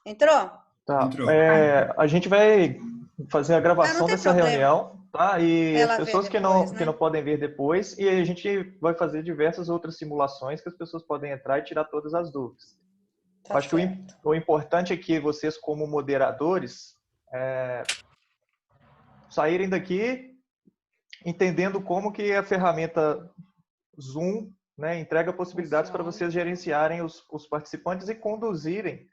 Entrou? Tá. Entrou. A gente vai fazer a Ah, gravação não tem dessa problema. reunião, tá? E as Ela vê pessoas que depois, que né? não podem ver depois, e a gente vai fazer diversas outras simulações que as pessoas podem entrar e tirar todas as dúvidas. Tá Acho que certo. o importante é que vocês, como moderadores, saírem daqui entendendo como que a ferramenta Zoom, né, entrega possibilidades para vocês gerenciarem os participantes e conduzirem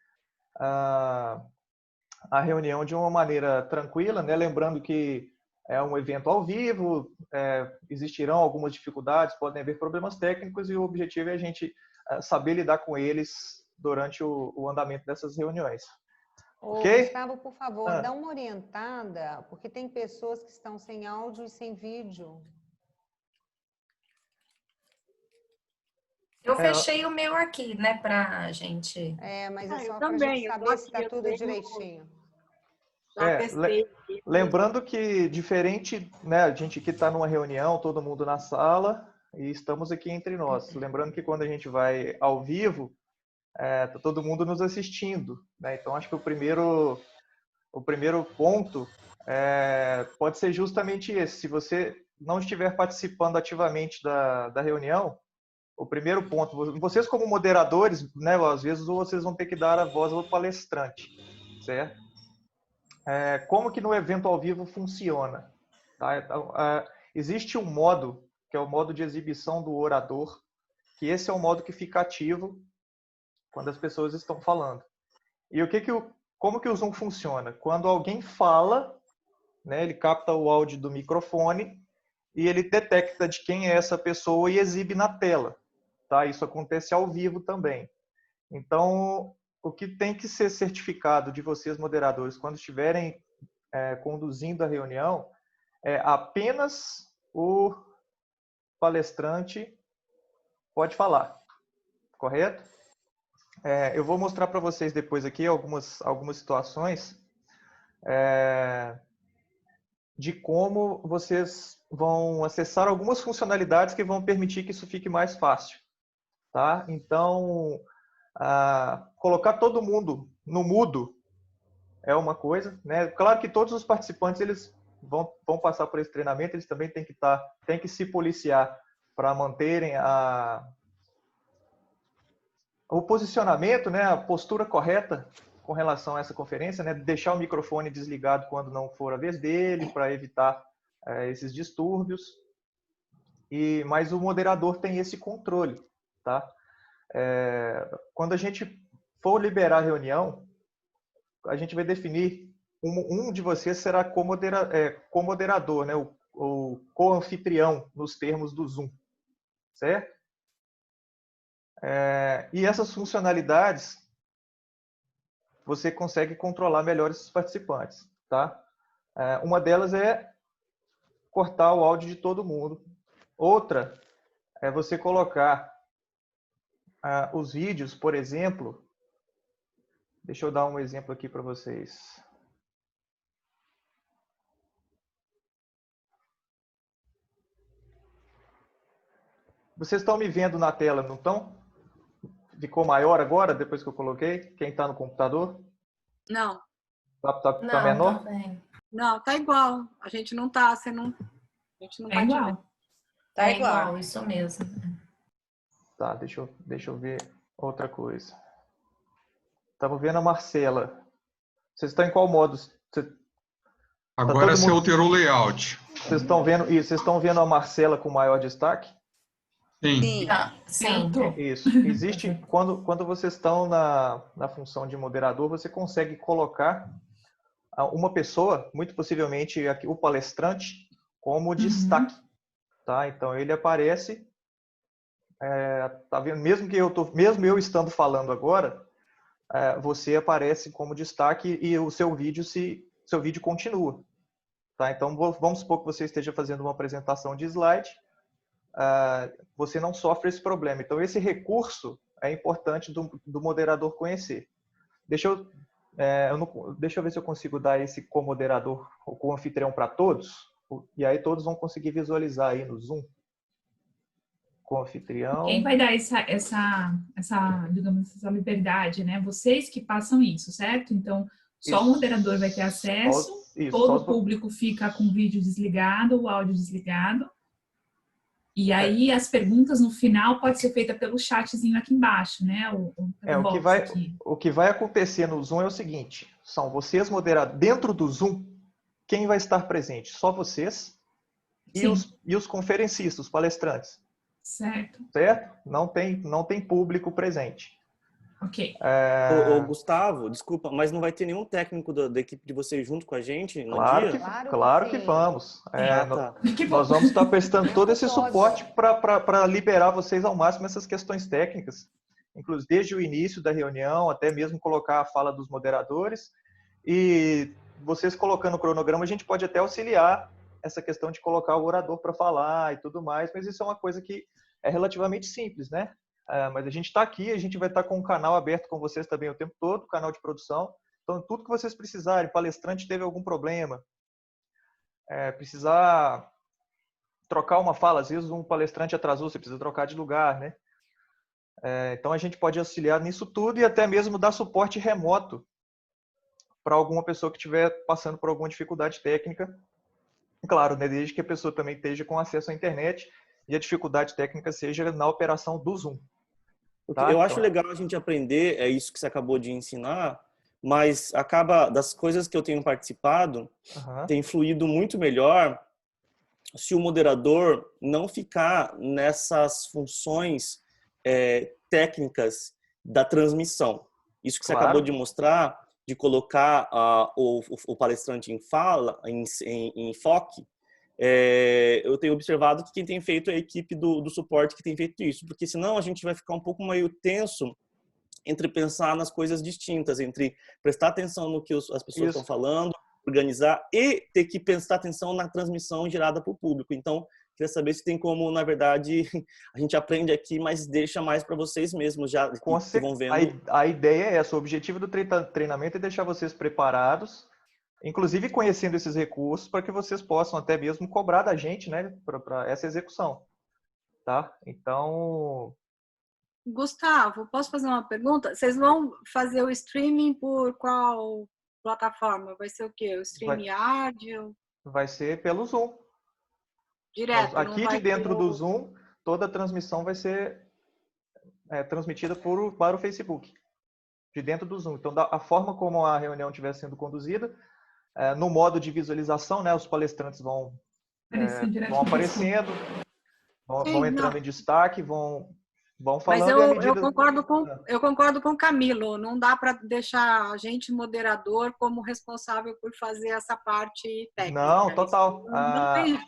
a reunião de uma maneira tranquila, né? Lembrando que é um evento ao vivo, existirão algumas dificuldades, podem haver problemas técnicos e o objetivo é a gente saber lidar com eles durante o andamento dessas reuniões. Ô, Ok? Gustavo, por favor, dá uma orientada, porque tem pessoas que estão sem áudio e sem vídeo. Eu fechei o meu aqui, né, pra gente. Mas é só eu pra também, gente eu tô saber se aqui, tá eu tudo tenho- direitinho. Já testei. Lembrando que diferente, né, a gente aqui está numa reunião, todo mundo na sala e estamos aqui entre nós. Lembrando que quando a gente vai ao vivo, tá todo mundo nos assistindo, né? Então acho que o primeiro ponto pode ser justamente esse. Se você não estiver participando ativamente da reunião, o primeiro ponto, vocês como moderadores, né, às vezes vocês vão ter que dar a voz ao palestrante, certo? Como que no evento ao vivo funciona? Tá? Então, existe um modo, que é o modo de exibição do orador, que esse é o modo que fica ativo quando as pessoas estão falando. E como que o Zoom funciona? Quando alguém fala, né, ele capta o áudio do microfone e ele detecta de quem é essa pessoa e exibe na tela. Tá? Isso acontece ao vivo também. Então, o que tem que ser certificado de vocês, moderadores, quando estiverem conduzindo a reunião, é apenas o palestrante pode falar, correto? Eu vou mostrar para vocês depois aqui algumas situações de como vocês vão acessar algumas funcionalidades que vão permitir que isso fique mais fácil. Tá? Então, colocar todo mundo no mudo é uma coisa, né? Claro que todos os participantes eles vão passar por esse treinamento, eles também têm que se policiar para manterem o posicionamento, né? A postura correta com relação a essa conferência, né? Deixar o microfone desligado quando não for a vez dele, para evitar esses distúrbios. Mas o moderador tem esse controle, tá? Quando a gente for liberar a reunião, a gente vai definir um de vocês será co-moderador, né? O co-anfitrião nos termos do Zoom, certo? E essas funcionalidades você consegue controlar melhor esses participantes, tá? Uma delas é cortar o áudio de todo mundo. Outra é você colocar os vídeos, por exemplo. Deixa eu dar um exemplo aqui para vocês. Vocês estão me vendo na tela, não estão? Ficou maior agora, depois que eu coloquei? Quem está no computador? Não. Tá menor? Tá bem. Não, tá igual. A gente não tá, a gente não tá igual. vendo. Tá igual. Isso mesmo. Tá, deixa eu ver outra coisa. Estamos vendo a Marcela. Vocês estão em qual modo? Agora você alterou o layout. Vocês estão vendo isso? Vocês estão vendo a Marcela com maior destaque? Sim. Sim. Isso. Existe, quando vocês estão na função de moderador, você consegue colocar uma pessoa, muito possivelmente aqui, o palestrante, como destaque. Tá? Então ele aparece, tá vendo? Mesmo eu estando falando agora, você aparece como destaque e o seu vídeo continua. Tá? Então vamos supor que você esteja fazendo uma apresentação de slide, você não sofre esse problema. Então esse recurso é importante do moderador conhecer. Deixa eu ver se eu consigo dar esse co-moderador ou co-anfitrião para todos, e aí todos vão conseguir visualizar aí no Zoom com o anfitrião. Quem vai dar digamos, essa liberdade, né? Vocês que passam isso, certo? Então, só o moderador vai ter acesso, todo o público fica com o vídeo desligado, o áudio desligado. E aí as perguntas no final pode ser feita pelo chatzinho aqui embaixo, né? O que vai acontecer no Zoom é o seguinte, são vocês moderados. Dentro do Zoom, quem vai estar presente? Só vocês e os conferencistas, os palestrantes. Certo. Certo? Não tem público presente. Ok. Ô, Gustavo, desculpa, mas não vai ter nenhum técnico da equipe de vocês junto com a gente no dia? Claro que vamos. Tá. Nós vamos estar prestando todo esse suporte para liberar vocês ao máximo essas questões técnicas, inclusive desde o início da reunião, até mesmo colocar a fala dos moderadores. E vocês colocando o cronograma, a gente pode até auxiliar essa questão de colocar o orador para falar e tudo mais, mas isso é uma coisa que é relativamente simples, né? Mas a gente está aqui, a gente vai estar com o canal aberto com vocês também o tempo todo, canal de produção. Então, tudo que vocês precisarem, palestrante teve algum problema, precisar trocar uma fala, às vezes um palestrante atrasou, você precisa trocar de lugar, né? Então, a gente pode auxiliar nisso tudo e até mesmo dar suporte remoto para alguma pessoa que estiver passando por alguma dificuldade técnica. Claro, né, desde que a pessoa também esteja com acesso à internet e a dificuldade técnica seja na operação do Zoom. Tá? Eu acho legal a gente aprender, é isso que você acabou de ensinar, mas acaba, das coisas que eu tenho participado, tem fluído muito melhor se o moderador não ficar nessas funções técnicas da transmissão. Isso que você acabou de mostrar, de colocar o palestrante em fala, em foque, eu tenho observado que quem tem feito é a equipe do suporte que tem feito isso, porque senão a gente vai ficar um pouco meio tenso entre pensar nas coisas distintas, entre prestar atenção no que as pessoas estão falando, organizar e ter que prestar atenção na transmissão gerada para o público. Então, queria saber se tem como, na verdade, a gente aprende aqui, mas deixa mais para vocês mesmos, já que vão vendo. A ideia é essa, o objetivo do treinamento é deixar vocês preparados, inclusive conhecendo esses recursos, para que vocês possam até mesmo cobrar da gente, né, para essa execução. Tá? Então... Gustavo, posso fazer uma pergunta? Vocês vão fazer o streaming por qual plataforma? Vai ser o quê? O StreamYard? Vai ser pelo Zoom. Direto? Aqui de dentro do Zoom, toda a transmissão vai ser transmitida para o Facebook. De dentro do Zoom. Então, a forma como a reunião estiver sendo conduzida, no modo de visualização, né, os palestrantes vão aparecendo, vão entrando em destaque, vão falando. Mas eu concordo com o Camilo. Não dá para deixar a gente, moderador, como responsável por fazer essa parte técnica. Não, total. Não tem...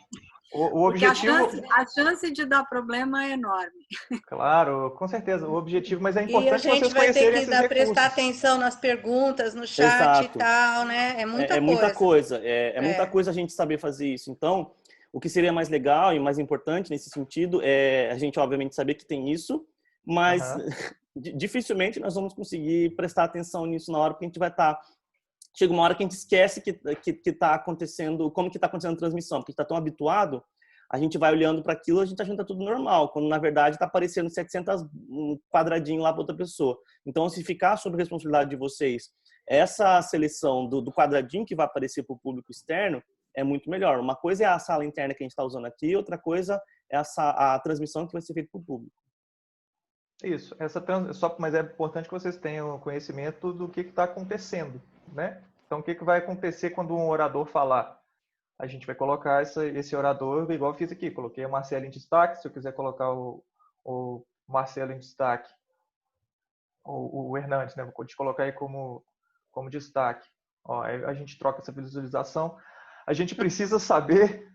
O objetivo... a chance de dar problema é enorme. Claro, com certeza. O objetivo, mas é importante vocês conhecerem esses recursos. E a gente vai ter que prestar atenção nas perguntas, no chat e tal, né? É muita coisa. É muita coisa a gente saber fazer isso. Então, o que seria mais legal e mais importante nesse sentido é a gente, obviamente, saber que tem isso, mas dificilmente nós vamos conseguir prestar atenção nisso na hora, porque a gente vai estar... Chega uma hora que a gente esquece que está acontecendo, como que está acontecendo a transmissão, porque está tão habituado, a gente vai olhando para aquilo, a gente acha que está tudo normal, quando na verdade está aparecendo 700 quadradinhos lá para outra pessoa. Então, se ficar sob responsabilidade de vocês, essa seleção do quadradinho que vai aparecer para o público externo é muito melhor. Uma coisa é a sala interna que a gente está usando aqui, outra coisa é a transmissão que vai ser feita para o público. Isso, mas é importante que vocês tenham conhecimento do que está acontecendo, né? Então, o que vai acontecer quando um orador falar? A gente vai colocar esse orador, igual eu fiz aqui, coloquei o Marcelo em destaque, se eu quiser colocar o Marcelo em destaque, o Hernandes, né? Vou te colocar aí como destaque. Ó, a gente troca essa visualização. A gente precisa saber...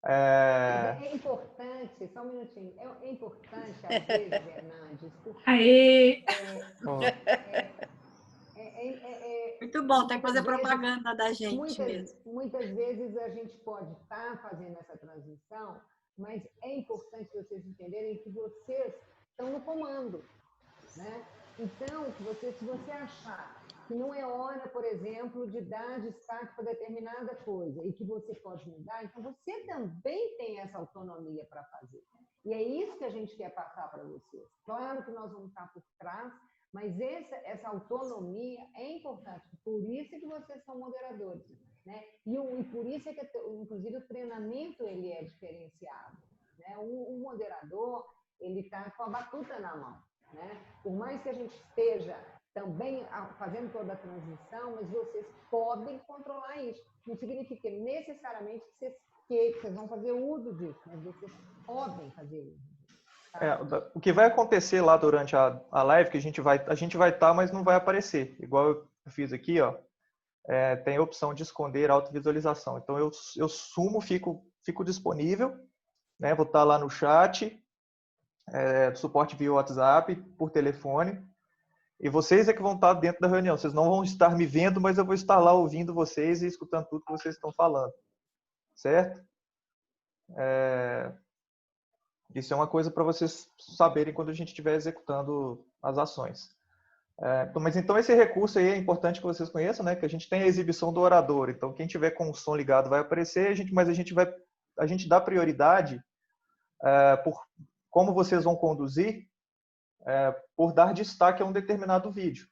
É importante, só um minutinho, é importante, às vezes, Hernandes, porque... Muito bom, tem que fazer propaganda da gente mesmo. Muitas vezes a gente pode estar fazendo essa transmissão, mas é importante vocês entenderem que vocês estão no comando, né? Então, se você achar que não é hora, por exemplo, de dar destaque para determinada coisa e que você pode mudar, então você também tem essa autonomia para fazer. E é isso que a gente quer passar para vocês. Claro que nós vamos estar por trás, mas essa autonomia é importante. Por isso é que vocês são moderadores, né? E por isso é que, inclusive, o treinamento ele é diferenciado, né? O moderador, ele está com a batuta na mão, né? Por mais que a gente esteja também fazendo toda a transição, mas vocês podem controlar isso. Não significa necessariamente que vocês vão fazer uso disso, mas vocês podem fazer uso disso. Tá? O que vai acontecer lá durante a live, que a gente vai estar, mas não vai aparecer. Igual eu fiz aqui, ó, tem a opção de esconder autovisualização. Então eu sumo, fico disponível, né? Vou estar lá no chat, suporte via WhatsApp, por telefone. E vocês é que vão estar dentro da reunião. Vocês não vão estar me vendo, mas eu vou estar lá ouvindo vocês e escutando tudo que vocês estão falando. Certo? Isso é uma coisa para vocês saberem quando a gente estiver executando as ações. Mas então esse recurso aí é importante que vocês conheçam, né? Que a gente tem a exibição do orador. Então quem tiver com o som ligado vai aparecer, mas a gente dá prioridade por como vocês vão conduzir, por dar destaque a um determinado vídeo.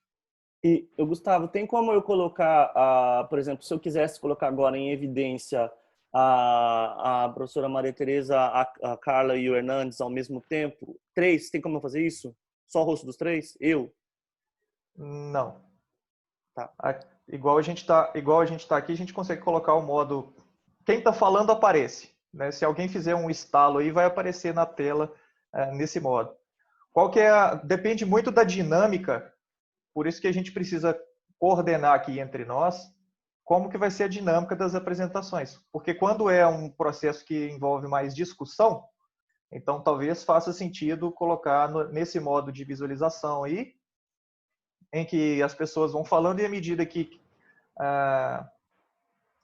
E, Gustavo, tem como eu colocar, por exemplo, se eu quisesse colocar agora em evidência a professora Maria Tereza, a Carla e o Hernandes ao mesmo tempo? 3, tem como eu fazer isso? Só o rosto dos 3? Eu? Não. Tá. Igual a gente tá aqui, a gente consegue colocar o modo... Quem está falando aparece, né? Se alguém fizer um estalo aí, vai aparecer na tela nesse modo. Depende muito da dinâmica, por isso que a gente precisa coordenar aqui entre nós como que vai ser a dinâmica das apresentações. Porque quando é um processo que envolve mais discussão, então talvez faça sentido colocar nesse modo de visualização aí, em que as pessoas vão falando e à medida que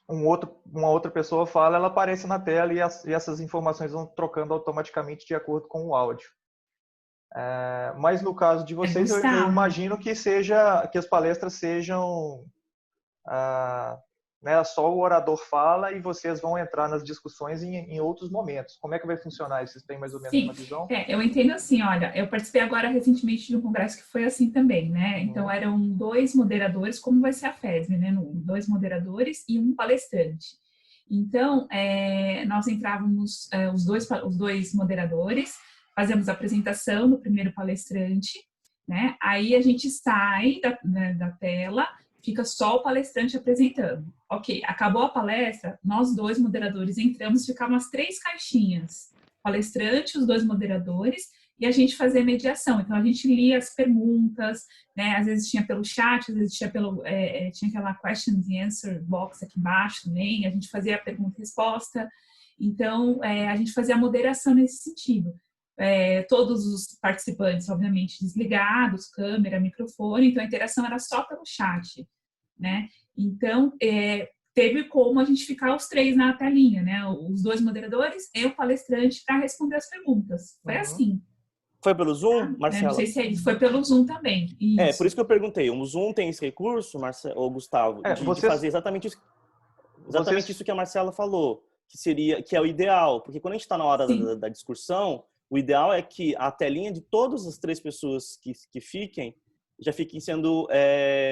uma outra pessoa fala, ela aparece na tela e essas informações vão trocando automaticamente de acordo com o áudio. Mas no caso de vocês, eu imagino que as palestras sejam né, só o orador fala e vocês vão entrar nas discussões em outros momentos. Como é que vai funcionar isso? Vocês têm mais ou menos uma visão? Eu entendo assim, olha, eu participei agora recentemente de um congresso que foi assim também, né? Então eram 2 moderadores, como vai ser a FESM, né? 2 moderadores e um palestrante. Então, nós entrávamos, os dois moderadores, fazemos a apresentação do primeiro palestrante, né? Aí a gente sai da tela, fica só o palestrante apresentando. Ok, acabou a palestra, nós 2 moderadores entramos, ficavam as 3 caixinhas. Palestrante, os 2 moderadores, e a gente fazia mediação. Então, a gente lia as perguntas, né? Às vezes tinha pelo chat, às vezes tinha tinha aquela questions and answer box aqui embaixo também, a gente fazia a pergunta e resposta. Então, a gente fazia a moderação nesse sentido. Todos os participantes, obviamente, desligados, câmera, microfone, então a interação era só pelo chat, né? Então, teve como a gente ficar os 3 na telinha, né? Os 2 moderadores e o palestrante para responder as perguntas. Foi assim. Foi pelo Zoom, Marcela? Não sei se foi pelo Zoom também. Isso. Por isso que eu perguntei. O Zoom tem esse recurso, ou Gustavo, de fazer exatamente isso que a Marcela falou, que é o ideal, porque quando a gente está na hora da discussão, o ideal é que a telinha de todas as 3 pessoas que fiquem já fiquem sendo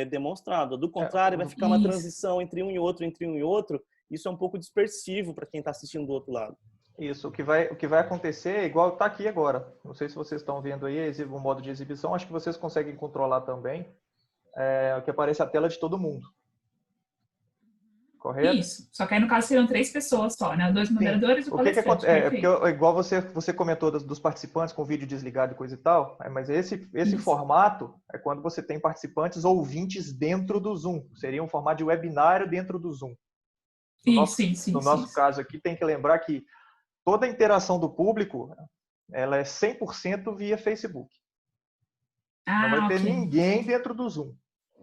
demonstrada. Do contrário, vai ficar uma transição entre um e outro. Isso é um pouco dispersivo para quem está assistindo do outro lado. Isso, o que vai acontecer é igual está aqui agora. Não sei se vocês estão vendo aí o modo de exibição. Acho que vocês conseguem controlar também que aparece a tela de todo mundo. Correto? Isso. Só que aí, no caso, seriam 3 pessoas só, né? 2 moderadores e o palestrante. Porque igual você comentou dos participantes com o vídeo desligado e coisa e tal, mas esse formato é quando você tem participantes ouvintes dentro do Zoom. Seria um formato de webinário dentro do Zoom. No nosso caso aqui, tem que lembrar que toda a interação do público, ela é 100% via Facebook. Não vai ter ninguém dentro do Zoom,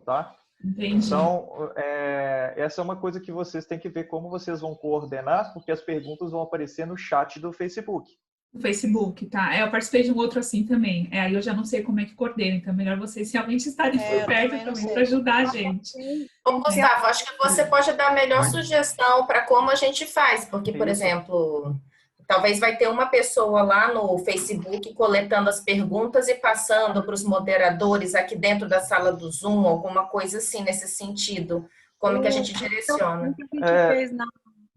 tá? Entendi. Então, essa é uma coisa que vocês têm que ver como vocês vão coordenar, porque as perguntas vão aparecer no chat do Facebook. No Facebook, tá. Eu participei de um outro assim também. Aí eu já não sei como é que coordena, então é melhor vocês realmente estarem por perto também para ajudar a gente. Ô, Gustavo, acho que você pode dar a melhor sugestão para como a gente faz, porque, por exemplo, Talvez vai ter uma pessoa lá no Facebook coletando as perguntas e passando para os moderadores aqui dentro da sala do Zoom, alguma coisa assim nesse sentido. Como que a gente direciona? O que a gente fez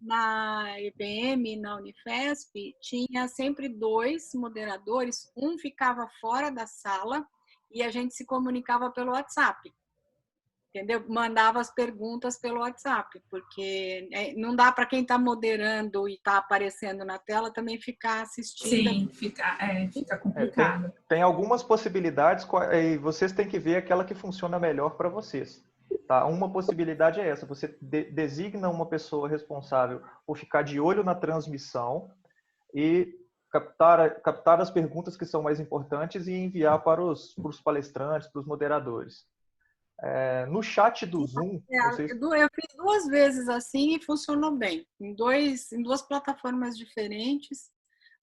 na EPM, na Unifesp, tinha sempre 2 moderadores, um ficava fora da sala e a gente se comunicava pelo WhatsApp. Entendeu? Mandava as perguntas pelo WhatsApp, porque não dá para quem está moderando e está aparecendo na tela também ficar assistindo. Sim, fica complicado. Tem algumas possibilidades e vocês têm que ver aquela que funciona melhor para vocês. Tá? Uma possibilidade é essa, você designa uma pessoa responsável por ficar de olho na transmissão e captar as perguntas que são mais importantes e enviar para os palestrantes, para os moderadores. No chat do Zoom... Eu fiz 2 vezes assim e funcionou bem. Em 2 plataformas diferentes,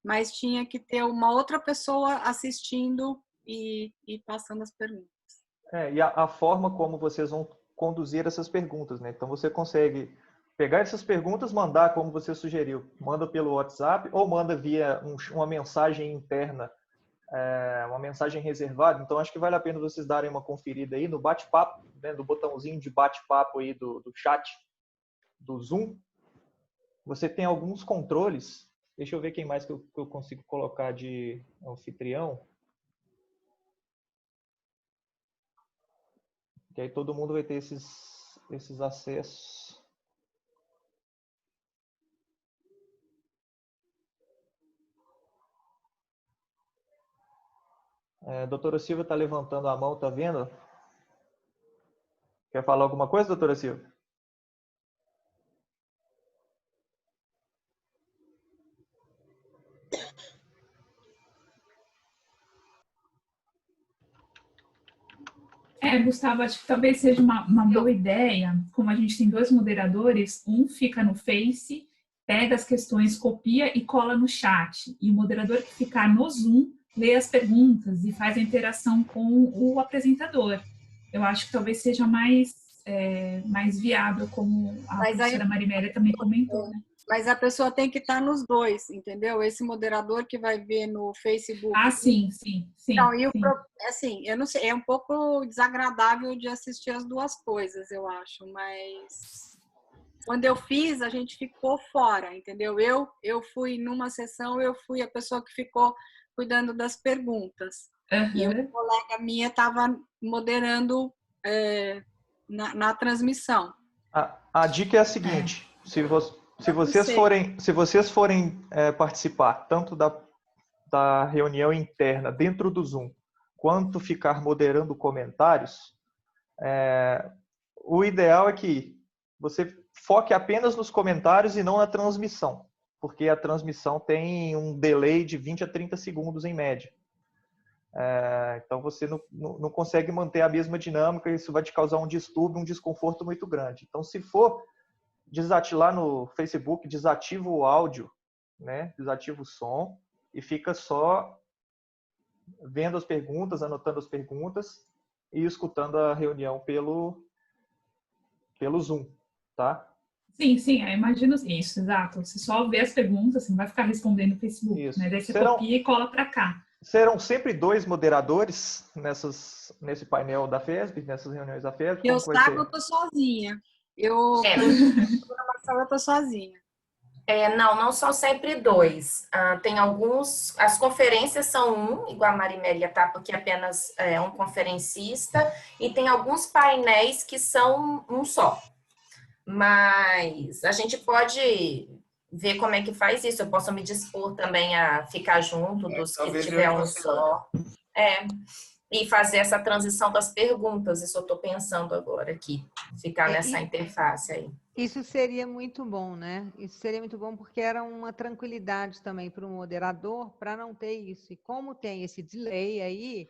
mas tinha que ter uma outra pessoa assistindo e passando as perguntas. E a forma como vocês vão conduzir essas perguntas, né? Então, você consegue pegar essas perguntas, mandar como você sugeriu. Manda pelo WhatsApp ou manda via uma mensagem interna, uma mensagem reservada. Então, acho que vale a pena vocês darem uma conferida aí no bate-papo, né, do botãozinho de bate-papo aí do chat do Zoom. Você tem alguns controles. Deixa eu ver quem mais que eu consigo colocar de anfitrião. Que aí todo mundo vai ter esses acessos. Doutora Silvia está levantando a mão, tá vendo? Quer falar alguma coisa, doutora Silvia? Gustavo, acho que talvez seja uma boa ideia, como a gente tem 2 moderadores, um fica no Face, pega as questões, copia e cola no chat. E o moderador que ficar no Zoom lê as perguntas e faz a interação com o apresentador. Eu acho que talvez seja mais viável, como a professora Marimélia também comentou, né? Mas a pessoa tem que estar nos 2, entendeu? Esse moderador que vai ver no Facebook. Sim. Então, assim, eu não sei, é um pouco desagradável de assistir as 2 coisas, eu acho, mas quando eu fiz, a gente ficou fora, entendeu? Eu fui numa sessão, eu fui a pessoa que ficou cuidando das perguntas. Uhum. E uma colega minha estava moderando na transmissão. A dica é a seguinte, se vocês forem participar tanto da reunião interna dentro do Zoom, quanto ficar moderando comentários, o ideal é que você foque apenas nos comentários e não na transmissão, porque a transmissão tem um delay de 20 a 30 segundos em média. Então você não consegue manter a mesma dinâmica, isso vai te causar um distúrbio, um desconforto muito grande. Então, se for lá no Facebook, desativa o áudio, né? Desativa o som e fica só vendo as perguntas, anotando as perguntas e escutando a reunião pelo Zoom, tá? Sim, eu imagino isso, exato. Você só vê as perguntas, você não vai ficar respondendo no Facebook, isso. né? Daí você copia e cola para cá. Serão sempre 2 moderadores nesse painel da FESB, nessas reuniões da FESB? Eu estou sozinha. Na sala eu estou sozinha. Não são sempre 2. Tem alguns... As conferências são 1, igual a Marimélia tá, porque apenas é um conferencista, e tem alguns painéis que são um só. Mas a gente pode ver como é que faz isso. Eu posso me dispor também a ficar junto dos que tiver um só. E fazer essa transição das perguntas. Isso eu estou pensando agora aqui. Ficar nessa interface aí. Isso seria muito bom, né? Isso seria muito bom porque era uma tranquilidade também para o moderador para não ter isso. E como tem esse delay aí,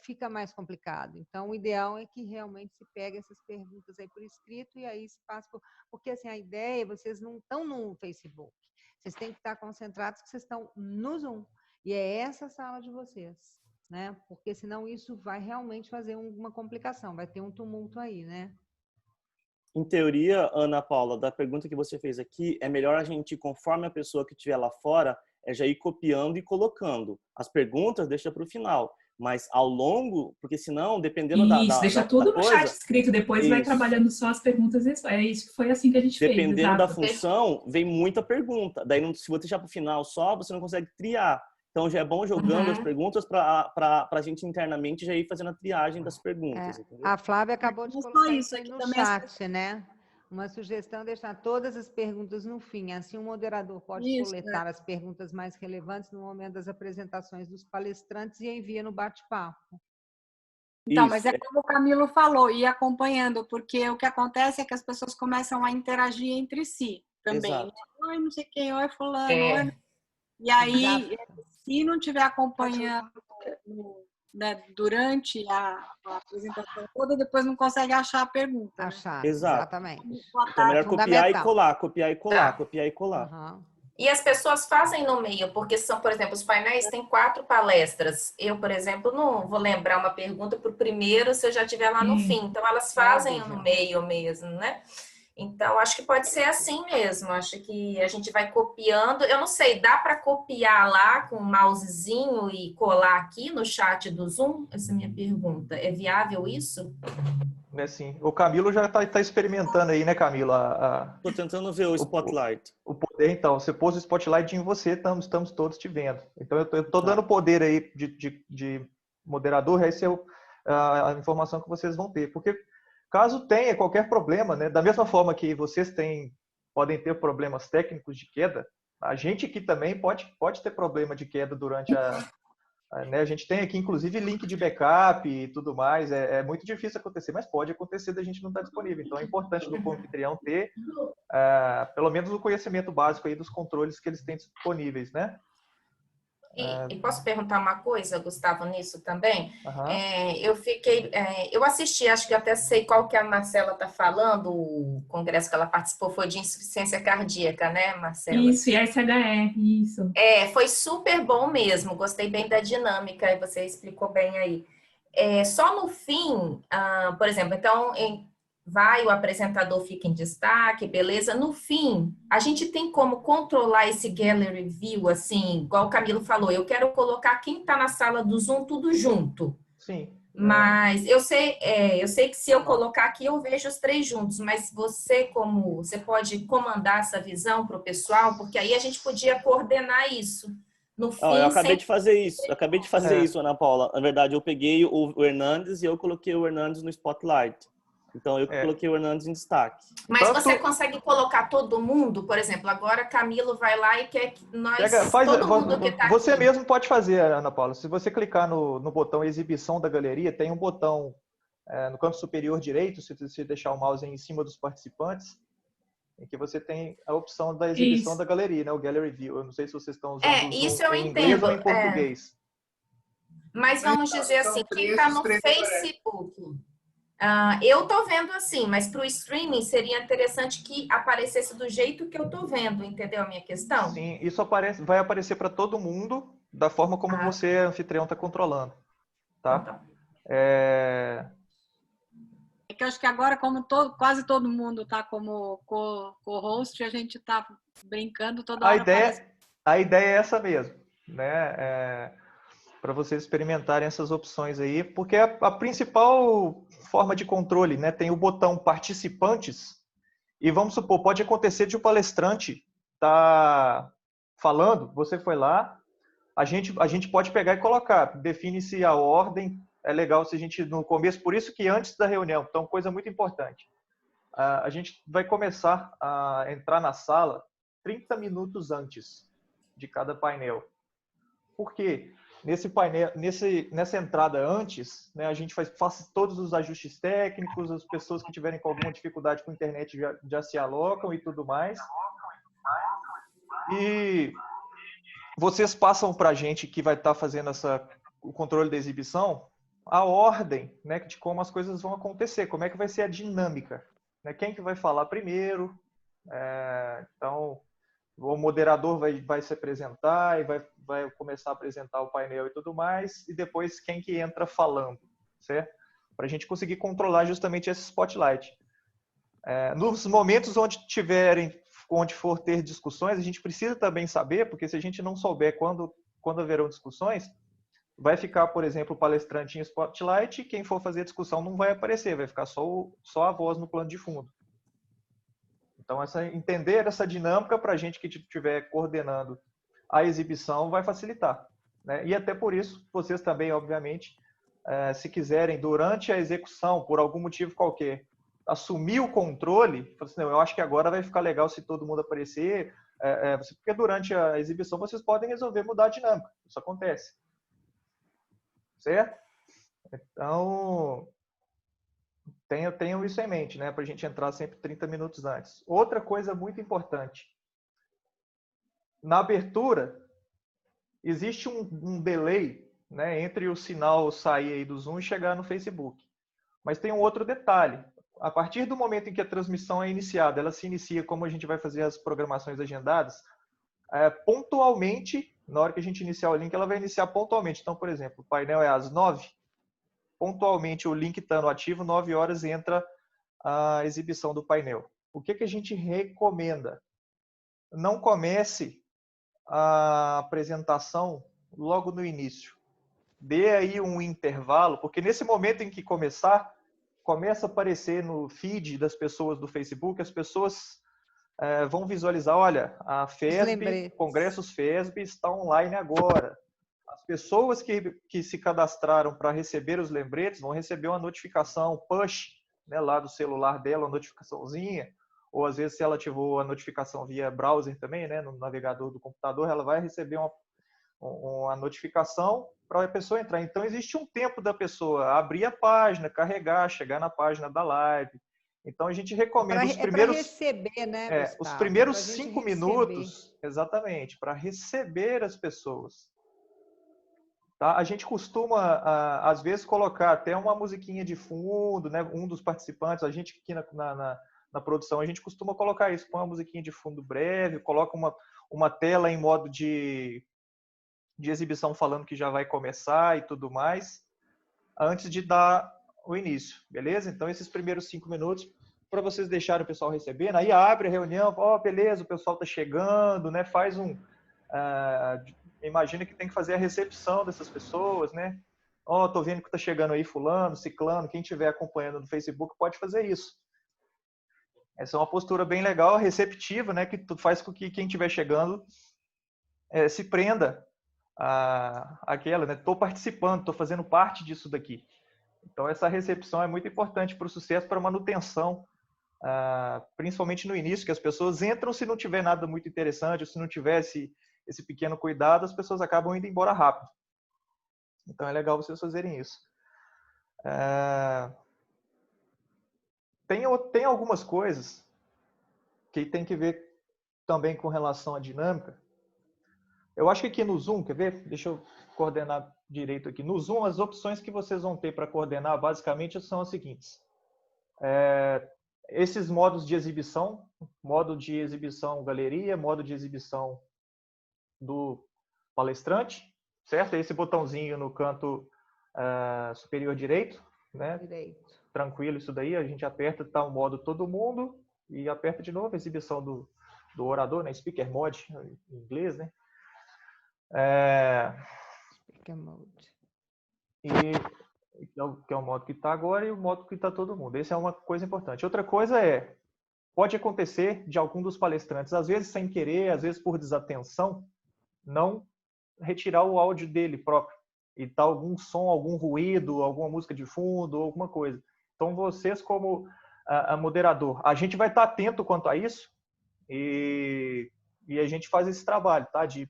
fica mais complicado. Então, o ideal é que realmente se pegue essas perguntas aí por escrito e aí se passa porque assim, a ideia, vocês não estão no Facebook. Vocês têm que estar concentrados que vocês estão no Zoom. E é essa a sala de vocês, né? Porque senão isso vai realmente fazer uma complicação, vai ter um tumulto aí, né? Em teoria, Ana Paula, da pergunta que você fez aqui, é melhor a gente, conforme a pessoa que estiver lá fora, já ir copiando e colocando. As perguntas deixa para o final, mas ao longo, porque senão, dependendo Isso, deixa tudo no chat escrito, depois vai isso. trabalhando só as perguntas. É isso que foi assim que a gente fez. Dependendo da função, vem muita pergunta. Daí, se você deixar para o final só, você não consegue triar. Então, já é bom jogando as perguntas para a gente internamente já ir fazendo a triagem das perguntas. A Flávia acabou de colocar isso aqui no chat, né? Uma sugestão é deixar todas as perguntas no fim. Assim, o moderador pode coletar as perguntas mais relevantes no momento das apresentações dos palestrantes e envia no bate-papo. Então, mas é como o Camilo falou, ir acompanhando, porque o que acontece é que as pessoas começam a interagir entre si também. Exato. Oi, não sei quem, oi, fulano. Oi. E aí, se não estiver acompanhando durante a apresentação toda, depois não consegue achar a pergunta. Achar, né? Exatamente. Então, é melhor copiar e colar, copiar e colar, copiar e colar. Uhum. E as pessoas fazem no meio, porque são, por exemplo, os painéis têm 4 palestras. Eu, por exemplo, não vou lembrar uma pergunta para o primeiro se eu já estiver lá no fim. Então, elas fazem no meio mesmo, né? Então, acho que pode ser assim mesmo. Acho que a gente vai copiando. Eu não sei, dá para copiar lá com o mousezinho e colar aqui no chat do Zoom? Essa é a minha pergunta. É viável isso? É sim. O Camilo já está experimentando aí, né, Camilo? Estou tentando ver o Spotlight. O poder, então. Você pôs o Spotlight em você, estamos todos te vendo. Então, eu estou dando poder aí de moderador, essa é a informação que vocês vão ter. Porque caso tenha qualquer problema, né, da mesma forma que vocês podem ter problemas técnicos de queda, a gente aqui também pode ter problema de queda durante né, a gente tem aqui, inclusive, link de backup e tudo mais. É muito difícil acontecer, mas pode acontecer da gente não estar disponível. Então, é importante do anfitrião ter, pelo menos, o conhecimento básico aí dos controles que eles têm disponíveis, né? E posso perguntar uma coisa, Gustavo, nisso também? Eu assisti, acho que até sei qual que a Marcela está falando, o congresso que ela participou foi de insuficiência cardíaca, né, Marcela? Isso, e SHE, isso. Foi super bom mesmo, gostei bem da dinâmica, e você explicou bem aí. Só no fim, por exemplo, então, o apresentador fica em destaque, beleza. No fim, a gente tem como controlar esse gallery view, assim, igual o Camilo falou, eu quero colocar quem está na sala do Zoom tudo junto. Sim. Mas eu sei que se eu colocar aqui, eu vejo os 3 juntos, mas você pode comandar essa visão para o pessoal, porque aí a gente podia coordenar isso. No fim, eu acabei de fazer isso, Ana Paula. Na verdade, eu peguei o Hernandes e eu coloquei o Hernandes no Spotlight. Então, eu coloquei o Hernandes em destaque. Mas você consegue colocar todo mundo? Por exemplo, agora Camilo vai lá e quer que todo mundo que está Você mesmo pode fazer, Ana Paula. Se você clicar no botão exibição da galeria, tem um botão no canto superior direito, se você deixar o mouse em cima dos participantes, em que você tem a opção da exibição da galeria, né? O Gallery View. Eu não sei se vocês estão usando isso eu em inglês ou em português. Mas vamos dizer assim, quem está no Facebook... eu tô vendo assim, mas para o streaming seria interessante que aparecesse do jeito que eu tô vendo, entendeu a minha questão? Sim, isso vai aparecer para todo mundo da forma como você, anfitrião, está controlando, tá? É que eu acho que agora, como quase todo mundo tá como co-host, a gente tá brincando toda hora. A ideia é essa mesmo, né? Para vocês experimentarem essas opções aí, porque a principal forma de controle, né, tem o botão participantes, e vamos supor, pode acontecer de um palestrante tá falando, você foi lá, a gente pode pegar e colocar, define-se a ordem, é legal se a gente no começo, por isso que antes da reunião, então coisa muito importante, a gente vai começar a entrar na sala 30 minutos antes de cada painel. Por quê? Nesse painel, nessa entrada antes, né, a gente faz todos os ajustes técnicos, as pessoas que tiverem com alguma dificuldade com a internet já se alocam e tudo mais. E vocês passam para a gente que vai estar fazendo o controle da exibição, a ordem, né, de como as coisas vão acontecer, como é que vai ser a dinâmica, né, quem que vai falar primeiro, então... O moderador vai se apresentar e vai começar a apresentar o painel e tudo mais, e depois quem que entra falando, certo? Para a gente conseguir controlar justamente esse spotlight. Nos momentos onde for ter discussões, a gente precisa também saber, porque se a gente não souber quando haverão discussões, vai ficar, por exemplo, o palestrante em spotlight e quem for fazer a discussão não vai aparecer, vai ficar só a voz no plano de fundo. Então, entender essa dinâmica para a gente que estiver coordenando a exibição vai facilitar, né? E até por isso, vocês também, obviamente, se quiserem, durante a execução, por algum motivo qualquer, assumir o controle, assim, eu acho que agora vai ficar legal se todo mundo aparecer, porque durante a exibição vocês podem resolver mudar a dinâmica, isso acontece. Certo? Então, tenham isso em mente, né? Para a gente entrar sempre 30 minutos antes. Outra coisa muito importante. Na abertura, existe um delay, né, entre o sinal sair aí do Zoom e chegar no Facebook. Mas tem um outro detalhe. A partir do momento em que a transmissão é iniciada, ela se inicia como a gente vai fazer as programações agendadas, pontualmente, na hora que a gente iniciar o link, ela vai iniciar pontualmente. Então, por exemplo, o painel é às 9, pontualmente o link estando ativo, 9 horas entra a exibição do painel. O que a gente recomenda? Não comece a apresentação logo no início. Dê aí um intervalo, porque nesse momento em que começa a aparecer no feed das pessoas do Facebook, as pessoas vão visualizar, olha, a FESB, Congressos FESB está online agora. As pessoas que se cadastraram para receber os lembretes vão receber uma notificação push, né, lá do celular dela, uma notificaçãozinha, ou às vezes se ela ativou a notificação via browser também, né, no navegador do computador, ela vai receber uma notificação para a pessoa entrar. Então, existe um tempo da pessoa abrir a página, carregar, chegar na página da live. Então, a gente recomenda os primeiros... para receber, né, Gustavo? Os primeiros 5 minutos, exatamente, para receber as pessoas. Tá? A gente costuma, às vezes, colocar até uma musiquinha de fundo, né? Um dos participantes, a gente aqui na produção, a gente costuma colocar isso, põe uma musiquinha de fundo breve, coloca uma tela em modo de exibição falando que já vai começar e tudo mais, antes de dar o início, beleza? Então, esses primeiros 5 minutos, para vocês deixarem o pessoal recebendo, aí abre a reunião, beleza, o pessoal está chegando, né? Faz imagina que tem que fazer a recepção dessas pessoas, né? Tô vendo que está chegando aí fulano, ciclano, quem estiver acompanhando no Facebook pode fazer isso. Essa é uma postura bem legal, receptiva, né? Que faz com que quem estiver chegando se prenda àquela, né? Estou participando, estou fazendo parte disso daqui. Então, essa recepção é muito importante para o sucesso, para a manutenção, principalmente no início, que as pessoas entram se não tiver nada muito interessante, ou se não tivesse esse pequeno cuidado, as pessoas acabam indo embora rápido. Então, é legal vocês fazerem isso. Tem algumas coisas que tem que ver também com relação à dinâmica. Eu acho que aqui no Zoom, quer ver? Deixa eu coordenar direito aqui. No Zoom, as opções que vocês vão ter para coordenar, basicamente, são as seguintes. Esses modos de exibição, modo de exibição galeria, modo de exibição do palestrante, certo? Esse botãozinho no canto superior direito, né? Direito. Tranquilo isso daí, a gente aperta, tá o modo todo mundo, e aperta de novo a exibição do orador, né? Speaker Mode, em inglês, né? Speaker Mode. Que é o modo que está agora e o modo que está todo mundo. Essa é uma coisa importante. Outra coisa pode acontecer de algum dos palestrantes, às vezes sem querer, às vezes por desatenção, não retirar o áudio dele próprio e tá algum som, algum ruído, alguma música de fundo, alguma coisa. Então, vocês como moderador, a gente vai estar atento quanto a isso e a gente faz esse trabalho, tá? De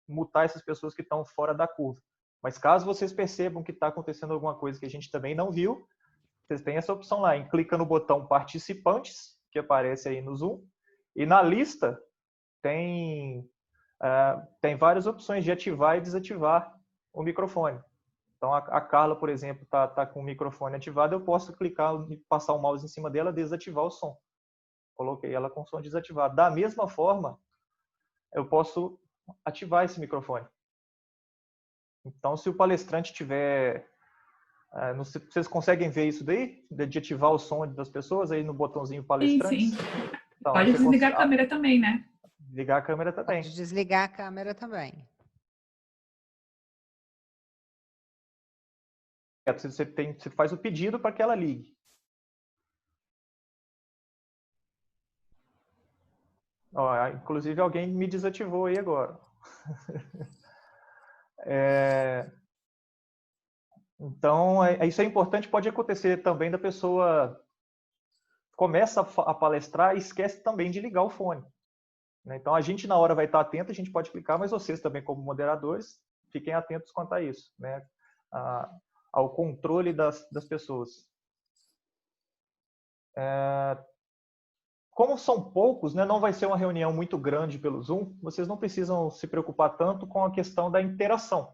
mutar essas pessoas que estão fora da curva. Mas caso vocês percebam que está acontecendo alguma coisa que a gente também não viu, vocês têm essa opção lá, clica no botão participantes, que aparece aí no Zoom, e na lista tem várias opções de ativar e desativar o microfone. Então, a Carla, por exemplo, tá com o microfone ativado, eu posso clicar e passar o mouse em cima dela e desativar o som. Coloquei ela com o som desativado. Da mesma forma, eu posso ativar esse microfone. Então, se o palestrante estiver Vocês conseguem ver isso daí? De ativar o som das pessoas aí no botãozinho palestrante? Sim. Então, pode desligar a câmera também, né? Ligar a câmera também. Pode desligar a câmera também. Você faz o pedido para que ela ligue. Inclusive, alguém me desativou aí agora. Então, isso é importante. Pode acontecer também da pessoa começa a palestrar e esquece também de ligar o fone. Então, a gente na hora vai estar atento, a gente pode clicar, mas vocês também, como moderadores, fiquem atentos quanto a isso, né? Ao controle das pessoas. Como são poucos, né, não vai ser uma reunião muito grande pelo Zoom, vocês não precisam se preocupar tanto com a questão da interação.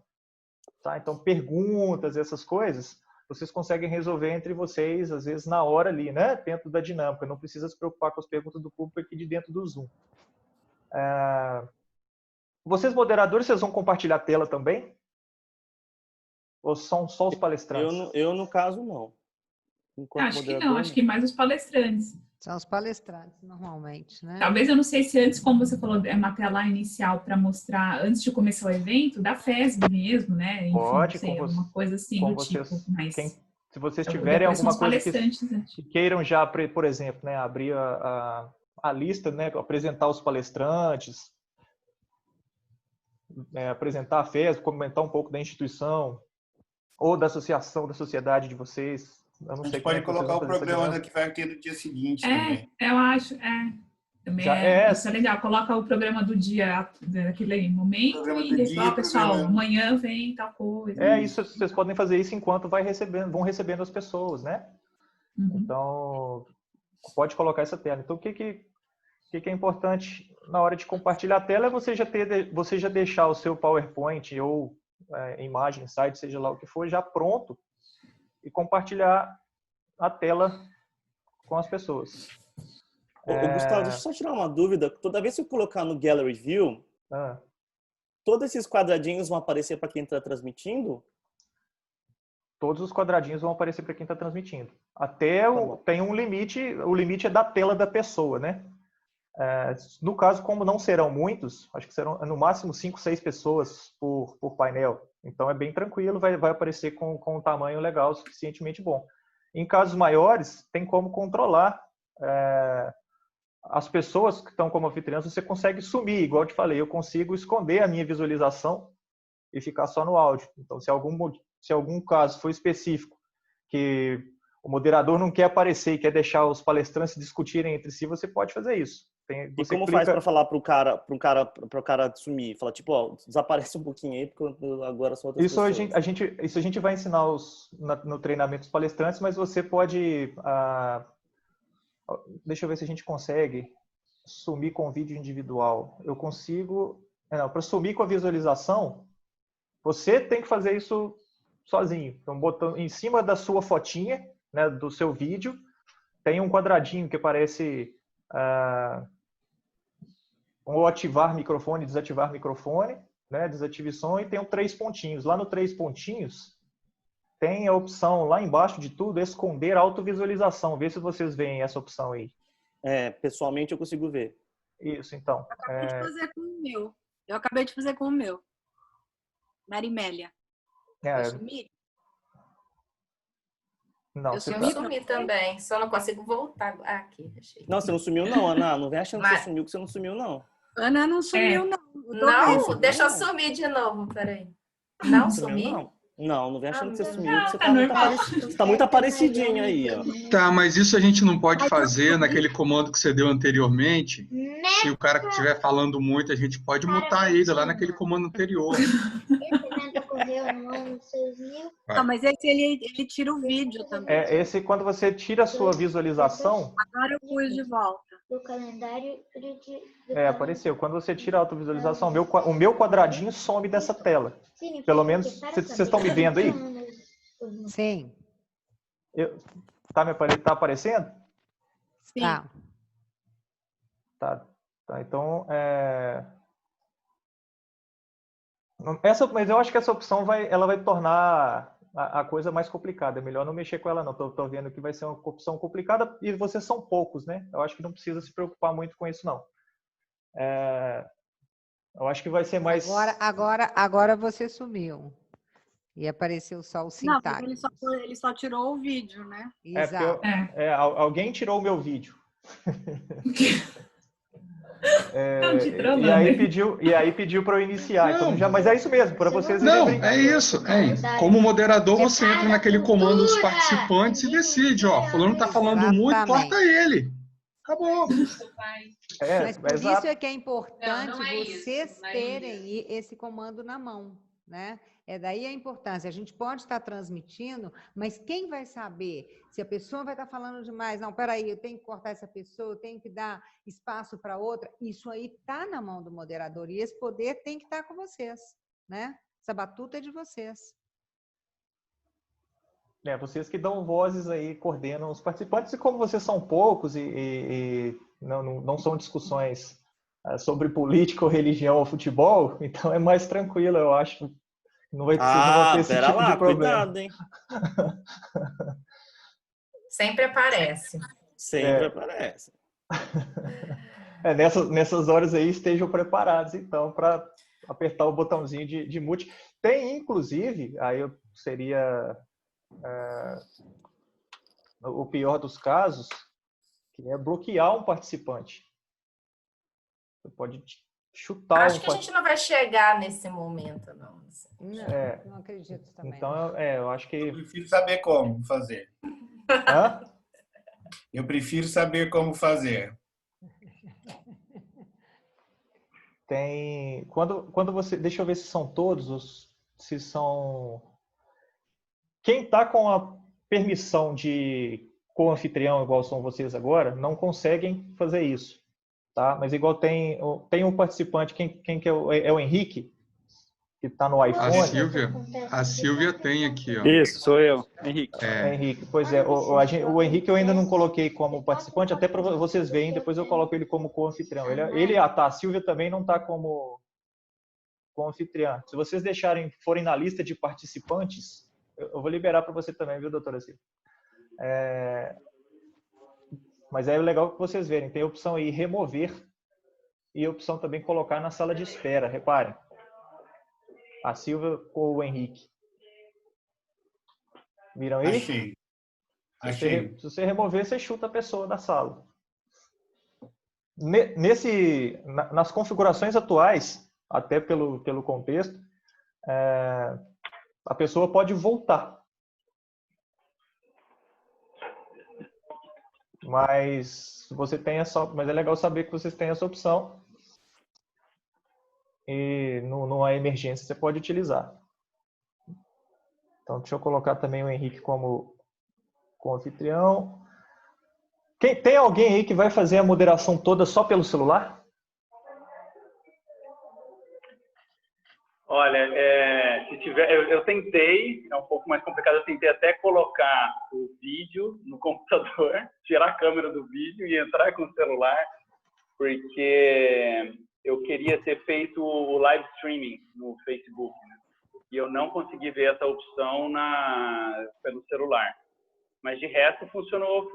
Tá? Então, perguntas, essas coisas, vocês conseguem resolver entre vocês, às vezes na hora ali, né, dentro da dinâmica. Não precisa se preocupar com as perguntas do público aqui de dentro do Zoom. Vocês, moderadores, vocês vão compartilhar a tela também? Ou são só os palestrantes? Eu no caso, não. Acho que não, acho que mais os palestrantes. São os palestrantes, normalmente, né? Talvez, eu não sei se antes, como você falou, é uma tela inicial para mostrar, antes de começar o evento, da FESB mesmo, né? Enfim, pode, não sei, alguma coisa assim do vocês, tipo. Mas se vocês tiverem alguma coisa que queiram já, por exemplo, né, abrir a lista, né, apresentar os palestrantes, apresentar a FESB, comentar um pouco da instituição ou da associação, da sociedade de vocês. Eu não a gente sei pode colocar o programa que vai ter no dia seguinte também. Eu acho, também isso é legal. Coloca o programa do dia, daquele momento, e fala, pessoal, amanhã vem tal coisa. Isso, vocês podem fazer isso enquanto vão recebendo as pessoas, né? Uhum. Então, pode colocar essa tela. Então, o que é importante na hora de compartilhar a tela é você já deixar o seu PowerPoint ou imagem, site, seja lá o que for, já pronto e compartilhar a tela com as pessoas. Gustavo, deixa eu só tirar uma dúvida. Toda vez que eu colocar no Gallery View, todos esses quadradinhos vão aparecer para quem está transmitindo? Todos os quadradinhos vão aparecer para quem está transmitindo. Tem um limite, o limite é da tela da pessoa, né? No caso, como não serão muitos, acho que serão no máximo 5, 6 pessoas por painel. Então é bem tranquilo, vai aparecer com um tamanho legal, suficientemente bom. Em casos maiores, tem como controlar as pessoas que estão como anfitriãs, você consegue sumir, igual eu te falei, eu consigo esconder a minha visualização e ficar só no áudio. Então, se algum caso for específico, que o moderador não quer aparecer e quer deixar os palestrantes discutirem entre si, você pode fazer isso. E como faz para falar pro cara sumir? Fala, tipo, ó, desaparece um pouquinho aí, porque agora são outras pessoas. Isso a gente vai ensinar no treinamento dos palestrantes, mas você pode... deixa eu ver se a gente consegue sumir com vídeo individual. Eu consigo... para sumir com a visualização, você tem que fazer isso sozinho. Então, botando em cima da sua fotinha, né, do seu vídeo, tem um quadradinho que aparece... ou ativar microfone, desativar microfone, né, desative som, e tem 3 pontinhos. Lá no 3 pontinhos, tem a opção lá embaixo de tudo, esconder autovisualização. Vê se vocês veem essa opção aí. Pessoalmente eu consigo ver. Isso, então. Eu acabei de fazer com o meu. Marimélia. Eu sumi? Não, eu sumi também, só não consigo voltar. Aqui, achei. Não, você não sumiu não, Ana. Não vem achando que você sumiu, que você não sumiu não. Ana não sumiu não. Não, deixa eu sumir de novo, peraí. Não sumi? Não vem achando que você sumiu, que você tá muito aparecidinha aí, ó. Tá, mas isso a gente não pode fazer naquele comando que você deu anteriormente. Se o cara que estiver falando muito, a gente pode mutar ele lá naquele comando anterior. Mas esse ele tira o vídeo também. Esse, quando você tira a sua visualização... Agora eu pus de volta. Do calendário... apareceu. Quando você tira a autovisualização, o meu quadradinho some dessa tela. Pelo menos, vocês estão me vendo aí? Sim. Tá aparecendo? Sim. Tá, então... mas eu acho que essa opção ela vai tornar a coisa mais complicada. É melhor não mexer com ela, não. Tô vendo que vai ser uma opção complicada e vocês são poucos, né? Eu acho que não precisa se preocupar muito com isso, não. Eu acho que vai ser mais... Agora você sumiu. E apareceu só o sintaxe. Não, ele só tirou o vídeo, né? Exato. Alguém tirou o meu vídeo. E aí pediu para eu iniciar. Então, mas é isso mesmo, para vocês... Não, é isso. Como moderador, você entra naquele comando dos participantes e decide, ó, fulano tá falando muito, corta ele. Acabou. Mas por isso é que é importante vocês terem esse comando na mão, né? É daí a importância. A gente pode estar transmitindo, mas quem vai saber se a pessoa vai estar falando demais? Não, peraí, eu tenho que cortar essa pessoa, eu tenho que dar espaço para outra. Isso aí está na mão do moderador e esse poder tem que estar com vocês, né? Essa batuta é de vocês. Vocês que dão vozes aí, coordenam os participantes, e como vocês são poucos e não são discussões sobre política ou religião ou futebol, então é mais tranquilo, eu acho. Não vai ter esse tipo de problema. Cuidado, hein? Sempre aparece. Sempre aparece. Nessas horas aí, estejam preparados, então, para apertar o botãozinho de mute. Tem, inclusive, aí seria o pior dos casos, que é bloquear um participante. Você pode chutar Acho que a gente não vai chegar nesse momento, não. Não acredito também. Então, eu acho que... Eu prefiro saber como fazer. Hã? Eu prefiro saber como fazer. Tem... Quando você... Deixa eu ver se são todos, se são... Quem está com a permissão de co-anfitrião, igual são vocês agora, não conseguem fazer isso. Tá? Mas igual tem um participante, quem que é o Henrique, que está no iPhone. A Silvia tem aqui, ó. Isso, sou eu, Henrique. Henrique, pois é. O Henrique eu ainda não coloquei como participante, até para vocês verem, depois eu coloco ele como co-anfitrião. A Silvia também não está como anfitriã. Se vocês forem na lista de participantes, eu vou liberar para você também, viu, doutora Silvia? Mas é legal que vocês verem. Tem a opção aí remover e a opção também colocar na sala de espera. Reparem. A Silvia ou o Henrique. Viram aí? Achei. Se você remover, você chuta a pessoa da sala. Nas configurações atuais, até pelo contexto, a pessoa pode voltar. Mas é legal saber que vocês têm essa opção. E numa emergência você pode utilizar. Então, deixa eu colocar também o Henrique como anfitrião. Tem alguém aí que vai fazer a moderação toda só pelo celular? Olha, se tiver, eu tentei, é um pouco mais complicado, eu tentei até colocar o vídeo no computador, tirar a câmera do vídeo e entrar com o celular, porque eu queria ter feito o live streaming no Facebook, né? E eu não consegui ver essa opção pelo celular. Mas de resto funcionou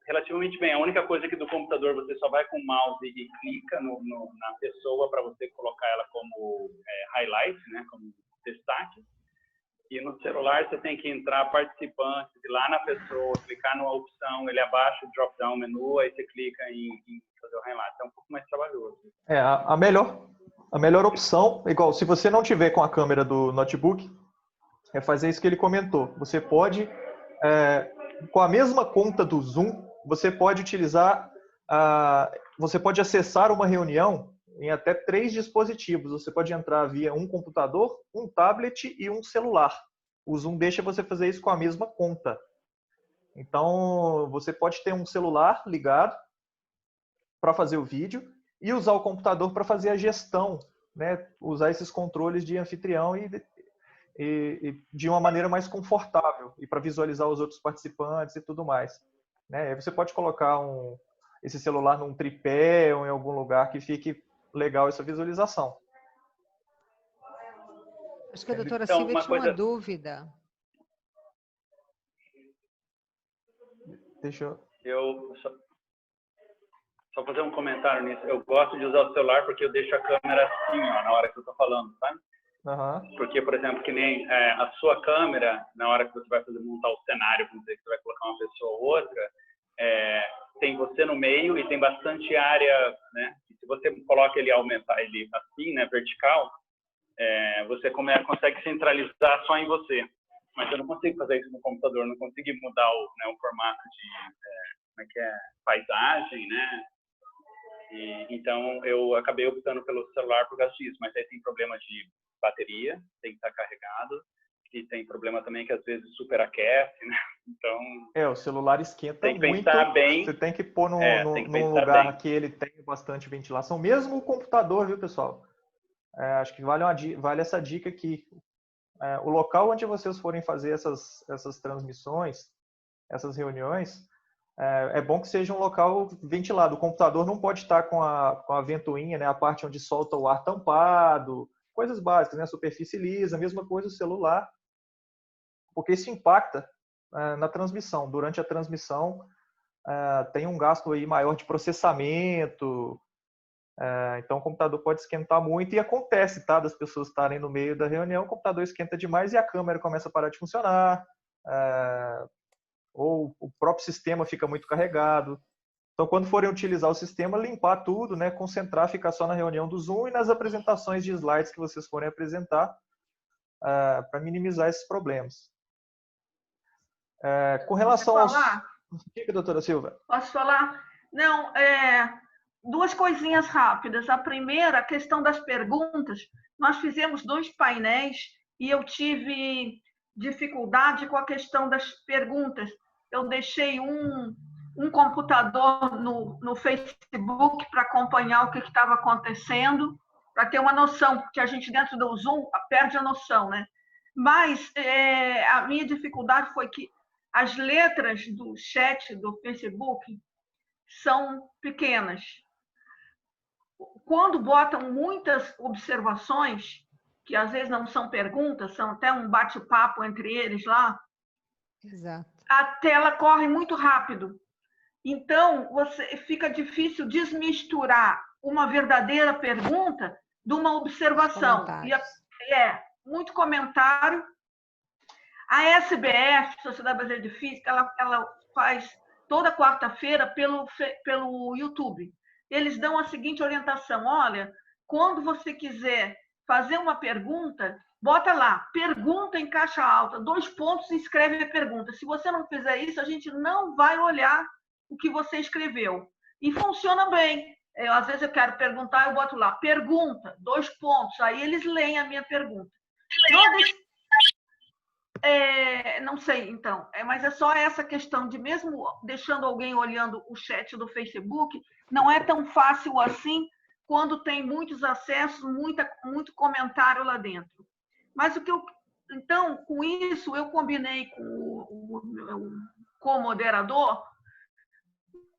relativamente bem. A única coisa é que do computador você só vai com o mouse e clica na pessoa para você colocar ela como highlight, né, como destaque. E no celular você tem que entrar participante, ir lá na pessoa, clicar numa opção, ele abaixa o drop-down menu, aí você clica em fazer o highlight. É um pouco mais trabalhoso. A melhor opção, igual, se você não tiver com a câmera do notebook, é fazer isso que ele comentou. Você pode, com a mesma conta do Zoom, você pode utilizar, você pode acessar uma reunião em até 3 dispositivos. Você pode entrar via um computador, um tablet e um celular. O Zoom deixa você fazer isso com a mesma conta. Então, você pode ter um celular ligado para fazer o vídeo e usar o computador para fazer a gestão, né? Usar esses controles de anfitrião e de uma maneira mais confortável e para visualizar os outros participantes e tudo mais, né? Aí você pode colocar esse celular num tripé ou em algum lugar que fique legal essa visualização. Acho que a doutora Silvia tinha uma dúvida. Deixa eu só fazer um comentário nisso. Eu gosto de usar o celular porque eu deixo a câmera assim, ó, na hora que eu estou falando, sabe? Porque, por exemplo, que nem a sua câmera, na hora que você vai montar o cenário, vamos dizer que você vai colocar uma pessoa ou outra, tem você no meio e tem bastante área, né? E se você coloca ele, aumentar ele assim, né, vertical, você consegue centralizar só em você. Mas eu não consigo fazer isso no computador, não consigo mudar o formato de paisagem, né? Então, eu acabei optando pelo celular por causa disso, mas aí tem problema de bateria, tem que estar carregado, e tem problema também que às vezes superaquece, né? Então... o celular esquenta tem que muito, pensar bem, você tem que pôr num lugar bem, que ele tenha bastante ventilação, mesmo o computador, viu, pessoal? Acho que vale essa dica aqui. O local onde vocês forem fazer essas transmissões, essas reuniões, é bom que seja um local ventilado. O computador não pode estar com a ventoinha, né, a parte onde solta o ar tampado, coisas básicas, né, superfície lisa, mesma coisa o celular, porque isso impacta na transmissão. Durante a transmissão, tem um gasto aí maior de processamento, então o computador pode esquentar muito, e acontece, tá, das pessoas estarem no meio da reunião, o computador esquenta demais e a câmera começa a parar de funcionar, ou o próprio sistema fica muito carregado. Então, quando forem utilizar o sistema, limpar tudo, né, concentrar, ficar só na reunião do Zoom e nas apresentações de slides que vocês forem apresentar, para minimizar esses problemas. Com relação aos... Diga, doutora Silva. Posso falar? Não, duas coisinhas rápidas. A primeira, a questão das perguntas. Nós fizemos 2 painéis e eu tive dificuldade com a questão das perguntas. Eu deixei um computador no Facebook para acompanhar o que estava acontecendo, para ter uma noção, porque a gente dentro do Zoom perde a noção, né? Mas a minha dificuldade foi que as letras do chat do Facebook são pequenas. Quando botam muitas observações, que às vezes não são perguntas, são até um bate-papo entre eles lá, exato, a tela corre muito rápido. Então, fica difícil desmisturar uma verdadeira pergunta de uma observação. Muito comentário. A SBF, Sociedade Brasileira de Física, ela faz toda quarta-feira pelo YouTube. Eles dão a seguinte orientação: olha, quando você quiser fazer uma pergunta, bota lá, pergunta em caixa alta, 2 pontos e escreve a pergunta. Se você não fizer isso, a gente não vai olhar o que você escreveu. E funciona bem. Às vezes eu quero perguntar, eu boto lá, pergunta, 2 pontos. Aí eles leem a minha pergunta. Não sei, então. Mas é só essa questão de, mesmo deixando alguém olhando o chat do Facebook, não é tão fácil assim quando tem muitos acessos, muito comentário lá dentro. Mas então, com isso, eu combinei com o co-moderador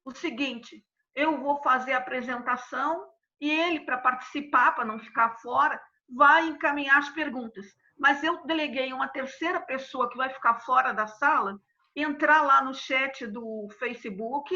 o seguinte: eu vou fazer a apresentação e ele, para participar, para não ficar fora, vai encaminhar as perguntas. Mas eu deleguei uma terceira pessoa que vai ficar fora da sala, entrar lá no chat do Facebook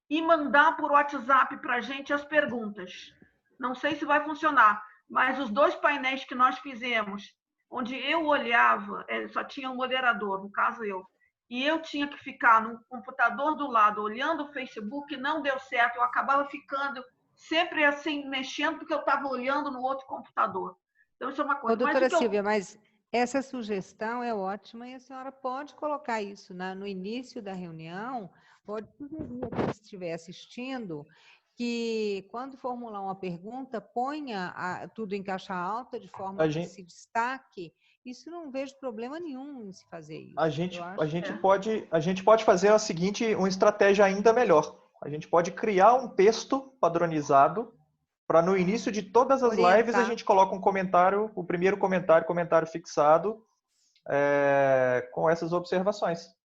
e mandar por WhatsApp para a gente as perguntas. Não sei se vai funcionar, mas os 2 painéis que nós fizemos, onde eu olhava, só tinha um moderador, no caso eu, e eu tinha que ficar no computador do lado olhando o Facebook, não deu certo. Eu acabava ficando sempre assim, mexendo, porque eu estava olhando no outro computador. Então, isso é uma coisa. Doutora Silvia, mas essa sugestão é ótima e a senhora pode colocar isso no início da reunião, pode sugerir a quem estiver assistindo que, quando formular uma pergunta, ponha tudo em caixa alta, de forma que se destaque. Isso não vejo problema nenhum em se fazer isso. A gente pode fazer uma estratégia ainda melhor. A gente pode criar um texto padronizado para, no início de todas as lives, a gente coloca um comentário, o primeiro comentário fixado, com essas observações.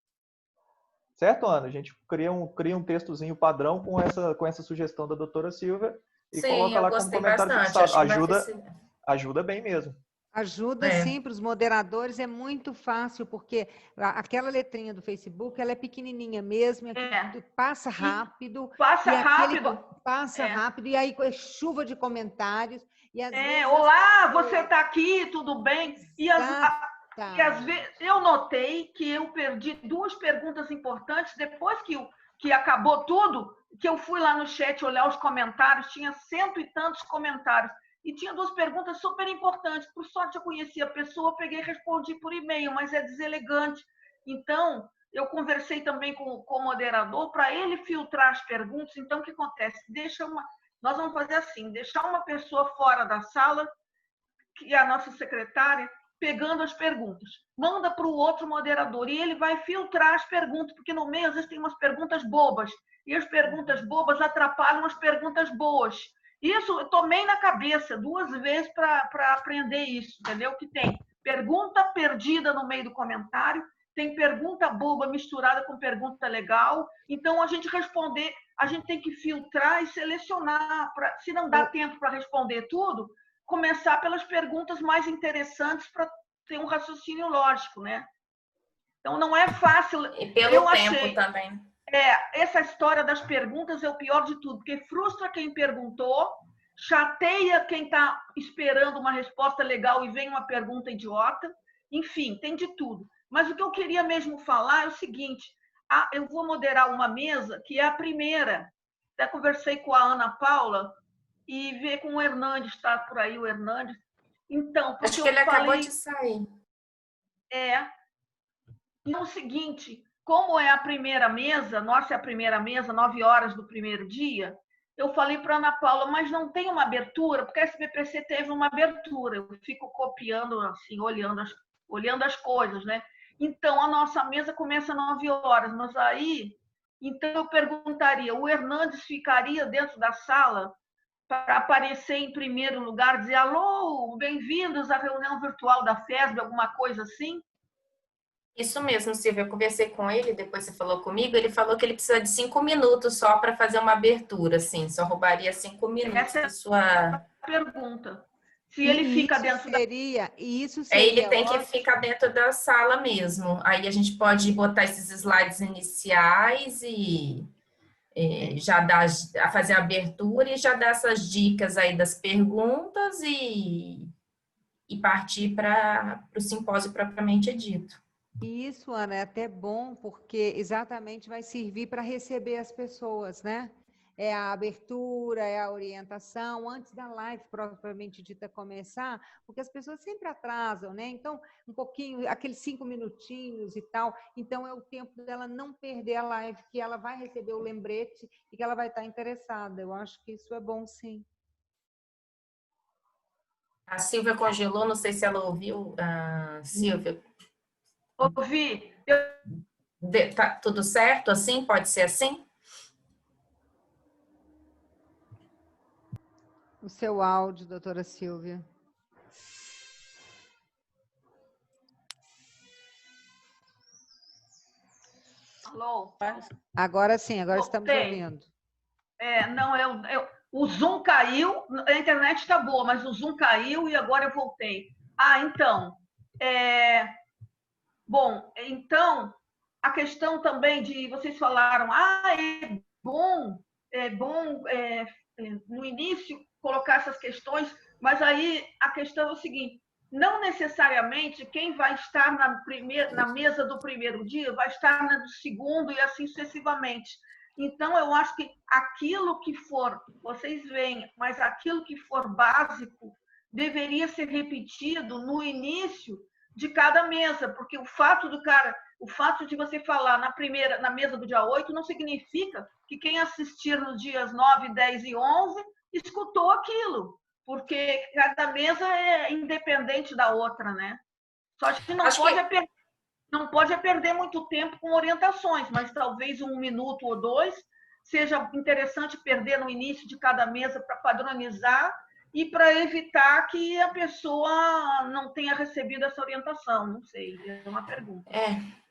Certo, Ana? A gente cria um textozinho padrão com essa sugestão da doutora Silvia e coloca lá como comentário fixado. Ajuda bem mesmo. Ajuda sim para os moderadores, é muito fácil, porque aquela letrinha do Facebook, ela é pequenininha mesmo, passa rápido. Passa rápido, e aí é chuva de comentários. E às vezes olá, você está aqui, tudo bem? E às vezes eu notei que eu perdi 2 perguntas importantes depois que acabou tudo, que eu fui lá no chat olhar os comentários, tinha 100 e tantos comentários. E tinha 2 perguntas super importantes. Por sorte, eu conheci a pessoa, peguei e respondi por e-mail, mas é deselegante. Então, eu conversei também com o moderador para ele filtrar as perguntas. Então, o que acontece? Nós vamos fazer assim, deixar uma pessoa fora da sala, que é a nossa secretária, pegando as perguntas. Manda para o outro moderador e ele vai filtrar as perguntas, porque no meio, às vezes, tem umas perguntas bobas. E as perguntas bobas atrapalham as perguntas boas. Isso eu tomei na cabeça 2 vezes para aprender isso, entendeu? Que tem pergunta perdida no meio do comentário, tem pergunta boba misturada com pergunta legal. Então, a gente tem que filtrar e selecionar. Se não dá tempo para responder tudo, começar pelas perguntas mais interessantes para ter um raciocínio lógico, né? Então, não é fácil. E pelo tempo também. Essa história das perguntas é o pior de tudo, porque frustra quem perguntou, chateia quem está esperando uma resposta legal e vem uma pergunta idiota. Enfim, tem de tudo. Mas o que eu queria mesmo falar é o seguinte, eu vou moderar uma mesa que é a primeira. Até conversei com a Ana Paula e ver com o Hernandes, está por aí o Hernandes. Então, acho que ele acabou de sair. Então, é o seguinte... Como é a primeira mesa, nossa é a primeira mesa, 9 horas do primeiro dia, eu falei para a Ana Paula, mas não tem uma abertura, porque a SBPC teve uma abertura, eu fico copiando, assim, olhando as coisas, né? Então, a nossa mesa começa às 9 horas, mas aí, então eu perguntaria, o Hernandes ficaria dentro da sala para aparecer em primeiro lugar, dizer, alô, bem-vindos à reunião virtual da FESB, alguma coisa assim? Isso mesmo, Silvia, eu conversei com ele, depois você falou comigo, ele falou que ele precisa de 5 minutos só para fazer uma abertura, assim, só roubaria 5 minutos da sua pergunta. Se ele fica dentro isso seria ele tem que ficar dentro da sala mesmo. Aí a gente pode botar esses slides iniciais e já fazer a abertura e já dar essas dicas aí das perguntas e partir para o simpósio propriamente dito. Isso, Ana, é até bom, porque exatamente vai servir para receber as pessoas, né? É a abertura, é a orientação, antes da live propriamente dita começar, porque as pessoas sempre atrasam, né? Então, um pouquinho, aqueles 5 minutinhos e tal, então é o tempo dela não perder a live, que ela vai receber o lembrete e que ela vai estar interessada. Eu acho que isso é bom, sim. A Silvia congelou, não sei se ela ouviu, Silvia. Ouvi. Tá tudo certo assim? Pode ser assim? O seu áudio, doutora Silvia. Alô? Agora sim, agora estamos ouvindo. O Zoom caiu, a internet está boa, mas o Zoom caiu e agora eu voltei. Então... Bom, então, a questão também de, vocês falaram, é bom no início colocar essas questões, mas aí a questão é o seguinte, não necessariamente quem vai estar na mesa do primeiro dia vai estar na do segundo e assim sucessivamente. Então, eu acho que aquilo que for, vocês veem, mas aquilo que for básico deveria ser repetido no início de cada mesa, porque o fato de você falar na mesa do dia 8 não significa que quem assistir nos dias 9, 10 e 11 escutou aquilo, porque cada mesa é independente da outra, né? Só que não pode perder muito tempo com orientações, mas talvez 1 minuto ou 2 seja interessante perder no início de cada mesa para padronizar e para evitar que a pessoa não tenha recebido essa orientação. Não sei, é uma pergunta.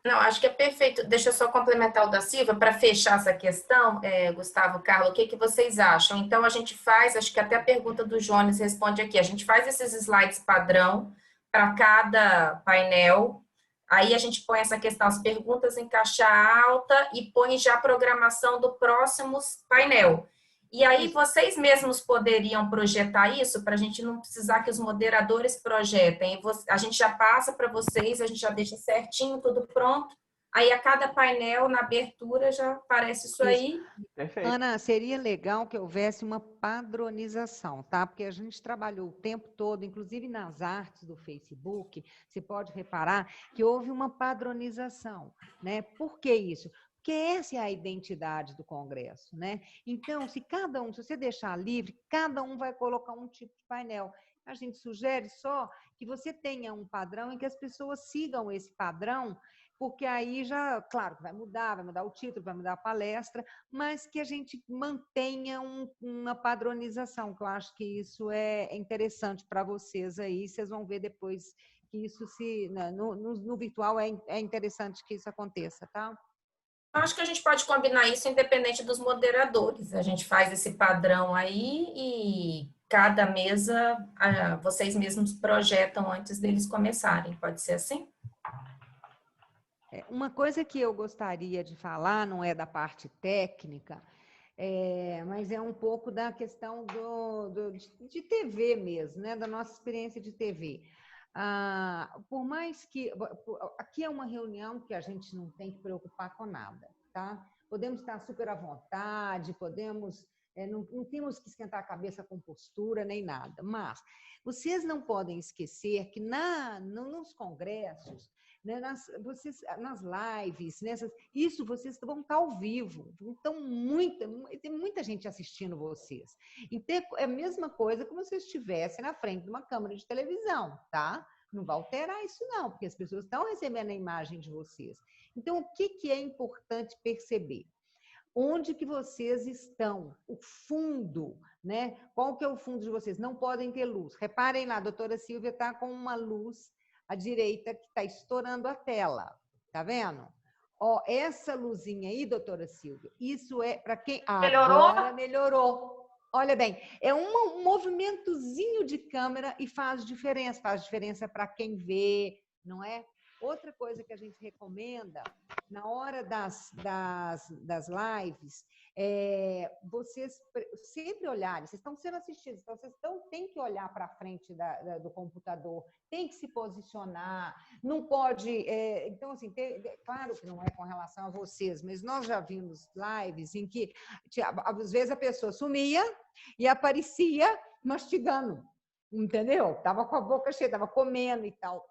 Não, acho que é perfeito. Deixa eu só complementar o da Silvia, para fechar essa questão, Gustavo, Carla, o que vocês acham? Então, a gente faz, acho que até a pergunta do Jones responde aqui, a gente faz esses slides padrão, para cada painel. Aí a gente põe essa questão, as perguntas em caixa alta e põe já a programação do próximo painel. E aí vocês mesmos poderiam projetar isso para a gente não precisar que os moderadores projetem. A gente já passa para vocês, a gente já deixa certinho, tudo pronto. Aí a cada painel, na abertura, já aparece isso aí. Perfeito. Ana, seria legal que houvesse uma padronização, tá? Porque a gente trabalhou o tempo todo, inclusive nas artes do Facebook, você pode reparar que houve uma padronização, né? Por que isso? Porque essa é a identidade do Congresso, né? Então, se você deixar livre, cada um vai colocar um tipo de painel. A gente sugere só que você tenha um padrão em que as pessoas sigam esse padrão, porque aí já, claro, vai mudar o título, vai mudar a palestra, mas que a gente mantenha uma padronização, que eu acho que isso é interessante para vocês aí, vocês vão ver depois que isso no virtual é interessante que isso aconteça, tá? Acho que a gente pode combinar isso independente dos moderadores. A gente faz esse padrão aí e cada mesa vocês mesmos projetam antes deles começarem. Pode ser assim? Uma coisa que eu gostaria de falar, não é da parte técnica, mas é um pouco da questão de TV mesmo, né? Da nossa experiência de TV. Por mais que... Aqui é uma reunião que a gente não tem que preocupar com nada, tá? Podemos estar super à vontade, não temos que esquentar a cabeça com postura nem nada, mas vocês não podem esquecer que nos congressos, né, nas lives, isso vocês vão estar ao vivo, então tem muita gente assistindo vocês. Então, é a mesma coisa que vocês estivessem na frente de uma câmera de televisão, tá? Não vai alterar isso não, porque as pessoas estão recebendo a imagem de vocês. Então, o que é importante perceber? Onde que vocês estão? O fundo, né? Qual que é o fundo de vocês? Não podem ter luz. Reparem lá, a doutora Silvia está com uma luz à direita que está estourando a tela. Tá vendo? Ó, essa luzinha aí, doutora Silvia, isso é para quem... Melhorou? Agora melhorou. Olha bem, é um movimentozinho de câmera e faz diferença para quem vê, não é? Outra coisa que a gente recomenda, na hora das lives, vocês sempre olharem, vocês estão sendo assistidos, então vocês têm que olhar para frente do computador, tem que se posicionar, não pode... então, assim, claro que não é com relação a vocês, mas nós já vimos lives em que, às vezes, a pessoa sumia e aparecia mastigando, entendeu? Estava com a boca cheia, estava comendo e tal.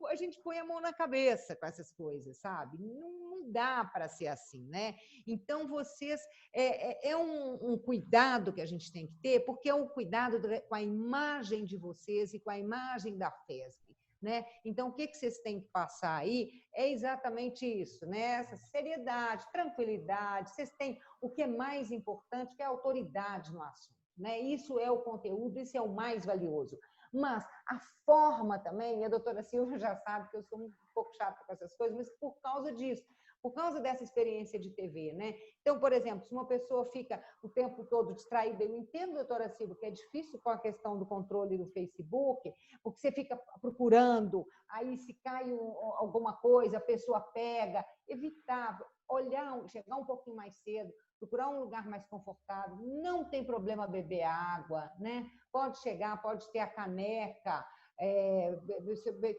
A gente põe a mão na cabeça com essas coisas, sabe? Não dá para ser assim, né? Então, vocês... É um cuidado que a gente tem que ter, porque é um cuidado com a imagem de vocês e com a imagem da FESB, né? Então, o que vocês têm que passar aí é exatamente isso, né? Essa seriedade, tranquilidade. Vocês têm o que é mais importante, que é a autoridade no assunto, né? Isso é o conteúdo, isso é o mais valioso. Mas a forma também, e a doutora Silvia já sabe que eu sou um pouco chata com essas coisas, mas por causa disso, por causa dessa experiência de TV, né? Então, por exemplo, se uma pessoa fica o tempo todo distraída, eu entendo, doutora Silvia, que é difícil com a questão do controle do Facebook, porque você fica procurando, aí se cai alguma coisa, a pessoa pega, evitar, olhar, chegar um pouquinho mais cedo, procurar um lugar mais confortável, não tem problema beber água, né? Pode chegar, pode ter a caneca,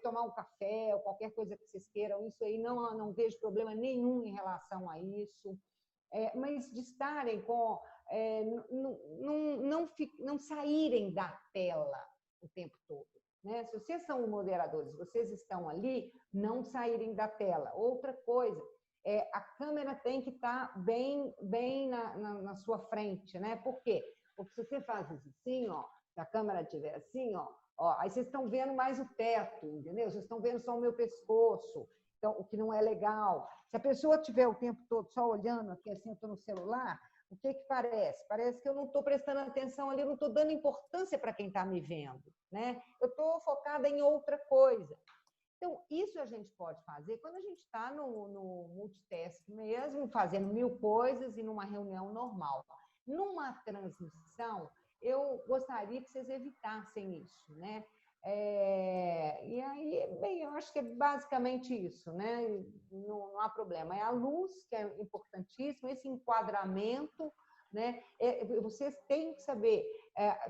tomar um café ou qualquer coisa que vocês queiram, isso aí não vejo problema nenhum em relação a isso. Mas de estarem com... não saírem da tela o tempo todo, né? Se vocês são moderadores, vocês estão ali, não saírem da tela. Outra coisa, a câmera tem que estar bem na sua frente, né? Por quê? Porque se você faz isso assim, ó, se a câmera estiver assim, ó, aí vocês estão vendo mais o teto, entendeu? Vocês estão vendo só o meu pescoço, então, o que não é legal. Se a pessoa estiver o tempo todo só olhando aqui, assim, eu estou no celular, o que parece? Parece que eu não estou prestando atenção ali, eu não estou dando importância para quem está me vendo, né? Eu estou focada em outra coisa. Então, isso a gente pode fazer quando a gente está no multitask mesmo, fazendo 1000 coisas e numa reunião normal. Numa transmissão, eu gostaria que vocês evitassem isso, né? E aí, bem, eu acho que é basicamente isso, né? Não há problema. É a luz, que é importantíssimo, esse enquadramento, né? Vocês têm que saber,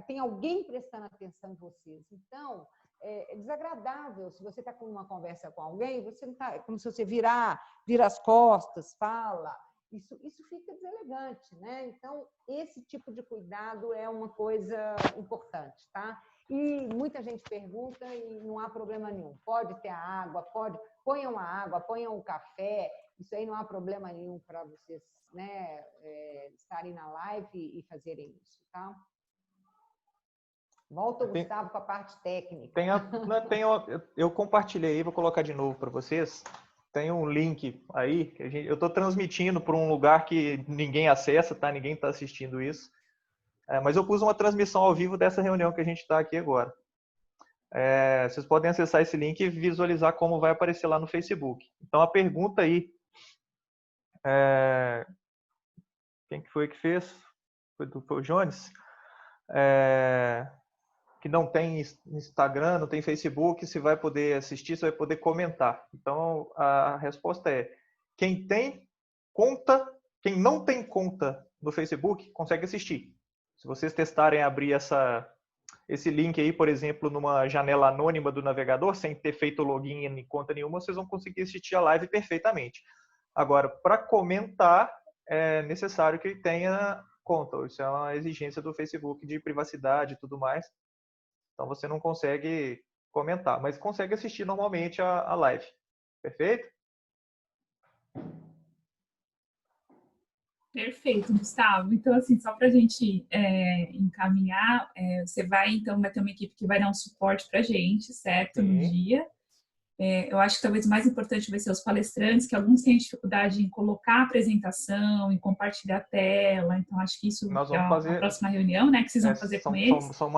tem alguém prestando atenção em vocês. Então, é desagradável se você está com uma conversa com alguém, você não tá, é como se você vira as costas, fala. Isso fica deselegante, né? Então, esse tipo de cuidado é uma coisa importante, tá? E muita gente pergunta e não há problema nenhum. Pode ter a água, ponham a água, ponham o café, isso aí não há problema nenhum para vocês, né, estarem na live e fazerem isso, tá? Volta o Gustavo com a parte técnica. Eu compartilhei aí, vou colocar de novo para vocês. Tem um link aí, que eu estou transmitindo para um lugar que ninguém acessa, tá? Ninguém está assistindo isso. Mas eu pus uma transmissão ao vivo dessa reunião que a gente está aqui agora. Vocês podem acessar esse link e visualizar como vai aparecer lá no Facebook. Então, a pergunta aí... quem que foi que fez? Foi o Jones. Que não tem Instagram, não tem Facebook, se vai poder assistir, se vai poder comentar. Então, a resposta é: quem tem conta, quem não tem conta no Facebook, consegue assistir. Se vocês testarem abrir esse link aí, por exemplo, numa janela anônima do navegador, sem ter feito login em conta nenhuma, vocês vão conseguir assistir a live perfeitamente. Agora, para comentar, é necessário que tenha conta. Isso é uma exigência do Facebook de privacidade e tudo mais. Então, você não consegue comentar, mas consegue assistir normalmente a live. Perfeito? Perfeito, Gustavo. Então, assim, só para a gente encaminhar, você vai ter uma equipe que vai dar um suporte para a gente, certo? Sim. No dia. Eu acho que talvez o mais importante vai ser os palestrantes, que alguns têm dificuldade em colocar a apresentação, em compartilhar a tela. Então, acho que isso Nós vamos fazer a próxima reunião, né? Que vocês vão fazer com eles. São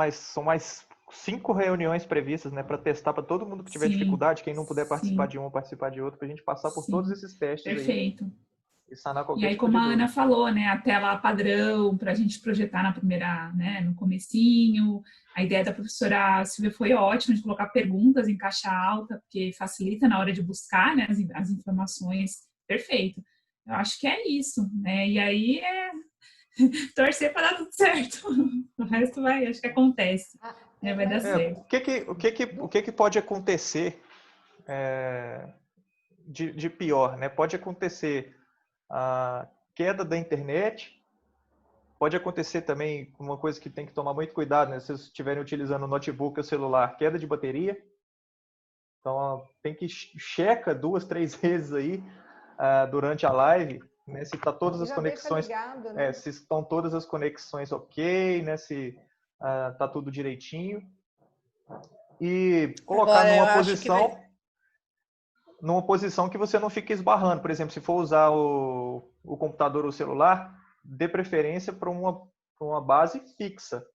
mais 5 reuniões previstas, né? Para testar para todo mundo que tiver dificuldade, quem não puder participar de uma, participar de outra, para a gente passar por todos esses testes. Perfeito. Aí. E sanar qualquer E aí, tipo como de a Ana falou, né, a tela padrão para a gente projetar na primeira, né, no comecinho. A ideia da professora Silvia foi ótima de colocar perguntas em caixa alta, porque facilita na hora de buscar, né, as informações. Perfeito. Eu acho que é isso, né? E aí torcer para dar tudo certo. O resto acho que acontece. Vai dar certo. O que pode acontecer de pior, né? Pode acontecer a queda da internet, pode acontecer também uma coisa que tem que tomar muito cuidado, né? Se vocês estiverem utilizando o notebook ou celular, queda de bateria. Então, tem que checa 2, 3 vezes aí durante a live, né? Se tá todas as conexões, ligado, né? se estão todas as conexões ok, né? Se tá tudo direitinho. E colocar numa posição que você não fique esbarrando. Por exemplo, se for usar o computador ou o celular, dê preferência para uma base fixa.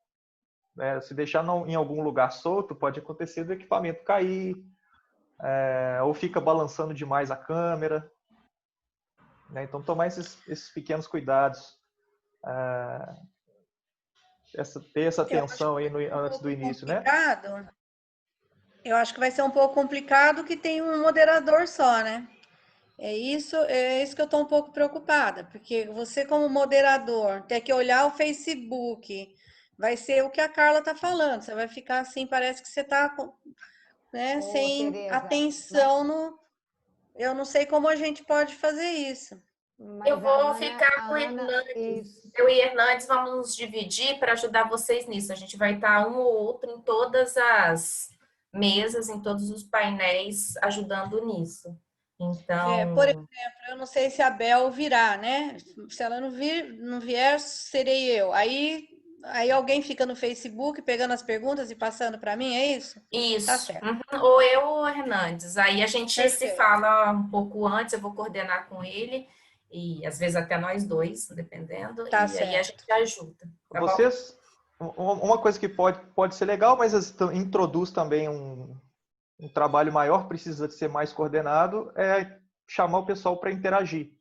Se deixar em algum lugar solto, pode acontecer do equipamento cair, ou fica balançando demais a câmera. Então, tomar esses pequenos cuidados. Ter essa atenção aí antes do início, né? Eu acho que vai ser um pouco complicado que tem um moderador só, né? É isso que eu estou um pouco preocupada, porque você como moderador ter que olhar o Facebook, vai ser o que a Carla está falando, você vai ficar assim, parece que você está, né, sem Tereza, atenção Eu não sei como a gente pode fazer isso. Eu vou ficar com o Hernandes. Eu e Hernandes vamos nos dividir para ajudar vocês nisso. A gente vai estar um ou outro em todas as mesas, em todos os painéis, ajudando nisso. Então... por exemplo, eu não sei se a Bel virá, né? Se ela não vier, serei eu. Aí alguém fica no Facebook pegando as perguntas e passando para mim, é isso? Isso. Tá certo. Ou eu ou o Hernandes. Aí a gente se fala um pouco antes, eu vou coordenar com ele. E às vezes até nós dois, dependendo. Tá e certo. aí a gente ajuda. Tá Vocês, uma coisa que pode ser legal, mas introduz também um trabalho maior, precisa de ser mais coordenado, é chamar o pessoal para interagir.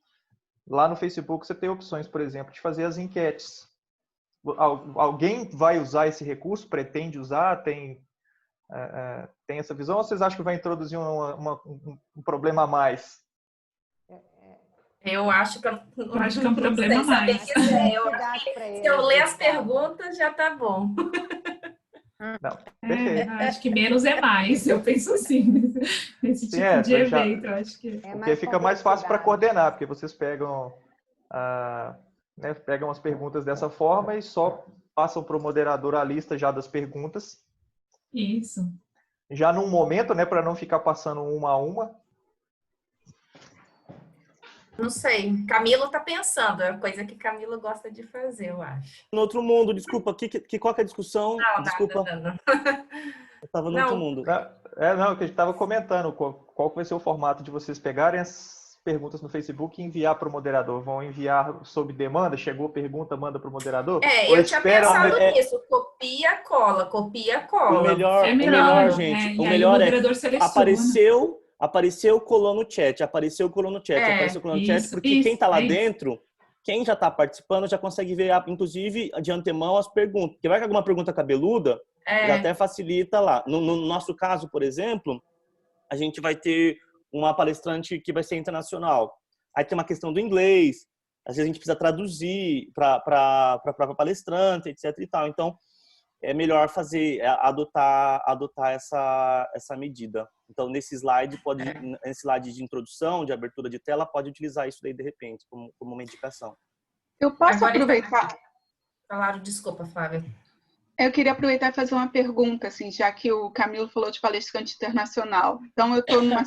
Lá no Facebook você tem opções, por exemplo, de fazer as enquetes. Alguém vai usar esse recurso, pretende usar, tem tem essa visão, ou vocês acham que vai introduzir um problema a mais? Eu acho que eu acho que é um problema a mais. Se eu ler as perguntas, já tá bom. Não, perfeito. Acho que menos é mais, eu penso assim, nesse tipo de evento, eu acho que... Porque fica mais fácil para coordenar, porque vocês pegam, né, pegam as perguntas dessa forma e só passam para o moderador a lista já das perguntas. Isso. Já num momento, né, para não ficar passando uma a uma. Não sei. Camilo tá pensando. É coisa que Camilo gosta de fazer, eu acho. No outro mundo, desculpa. Qual que é a discussão? Não, desculpa. Nada. Eu tava no outro mundo. Não, que a gente tava comentando qual vai ser o formato de vocês pegarem as perguntas no Facebook e enviar para o moderador. Vão enviar sob demanda? Chegou pergunta, manda para o moderador? Eu tinha pensado nisso. Copia, cola. O melhor, gente. O melhor é apareceu, colou no chat. Apareceu, colou no chat. Porque quem tá lá dentro, quem já tá participando, já consegue ver, inclusive, de antemão, as perguntas. Porque vai que alguma pergunta cabeluda, já até facilita lá. No nosso caso, por exemplo, a gente vai ter uma palestrante que vai ser internacional. Aí tem uma questão do inglês. Às vezes a gente precisa traduzir para a própria palestrante, etc. e tal. Então, é melhor adotar essa medida. Então, nesse slide de introdução, de abertura de tela, pode utilizar isso daí de repente, como uma indicação. Eu posso aproveitar? Claro, desculpa, Flávia. Eu queria aproveitar e fazer uma pergunta, assim, já que o Camilo falou de palestrante internacional. Então, eu estou a minha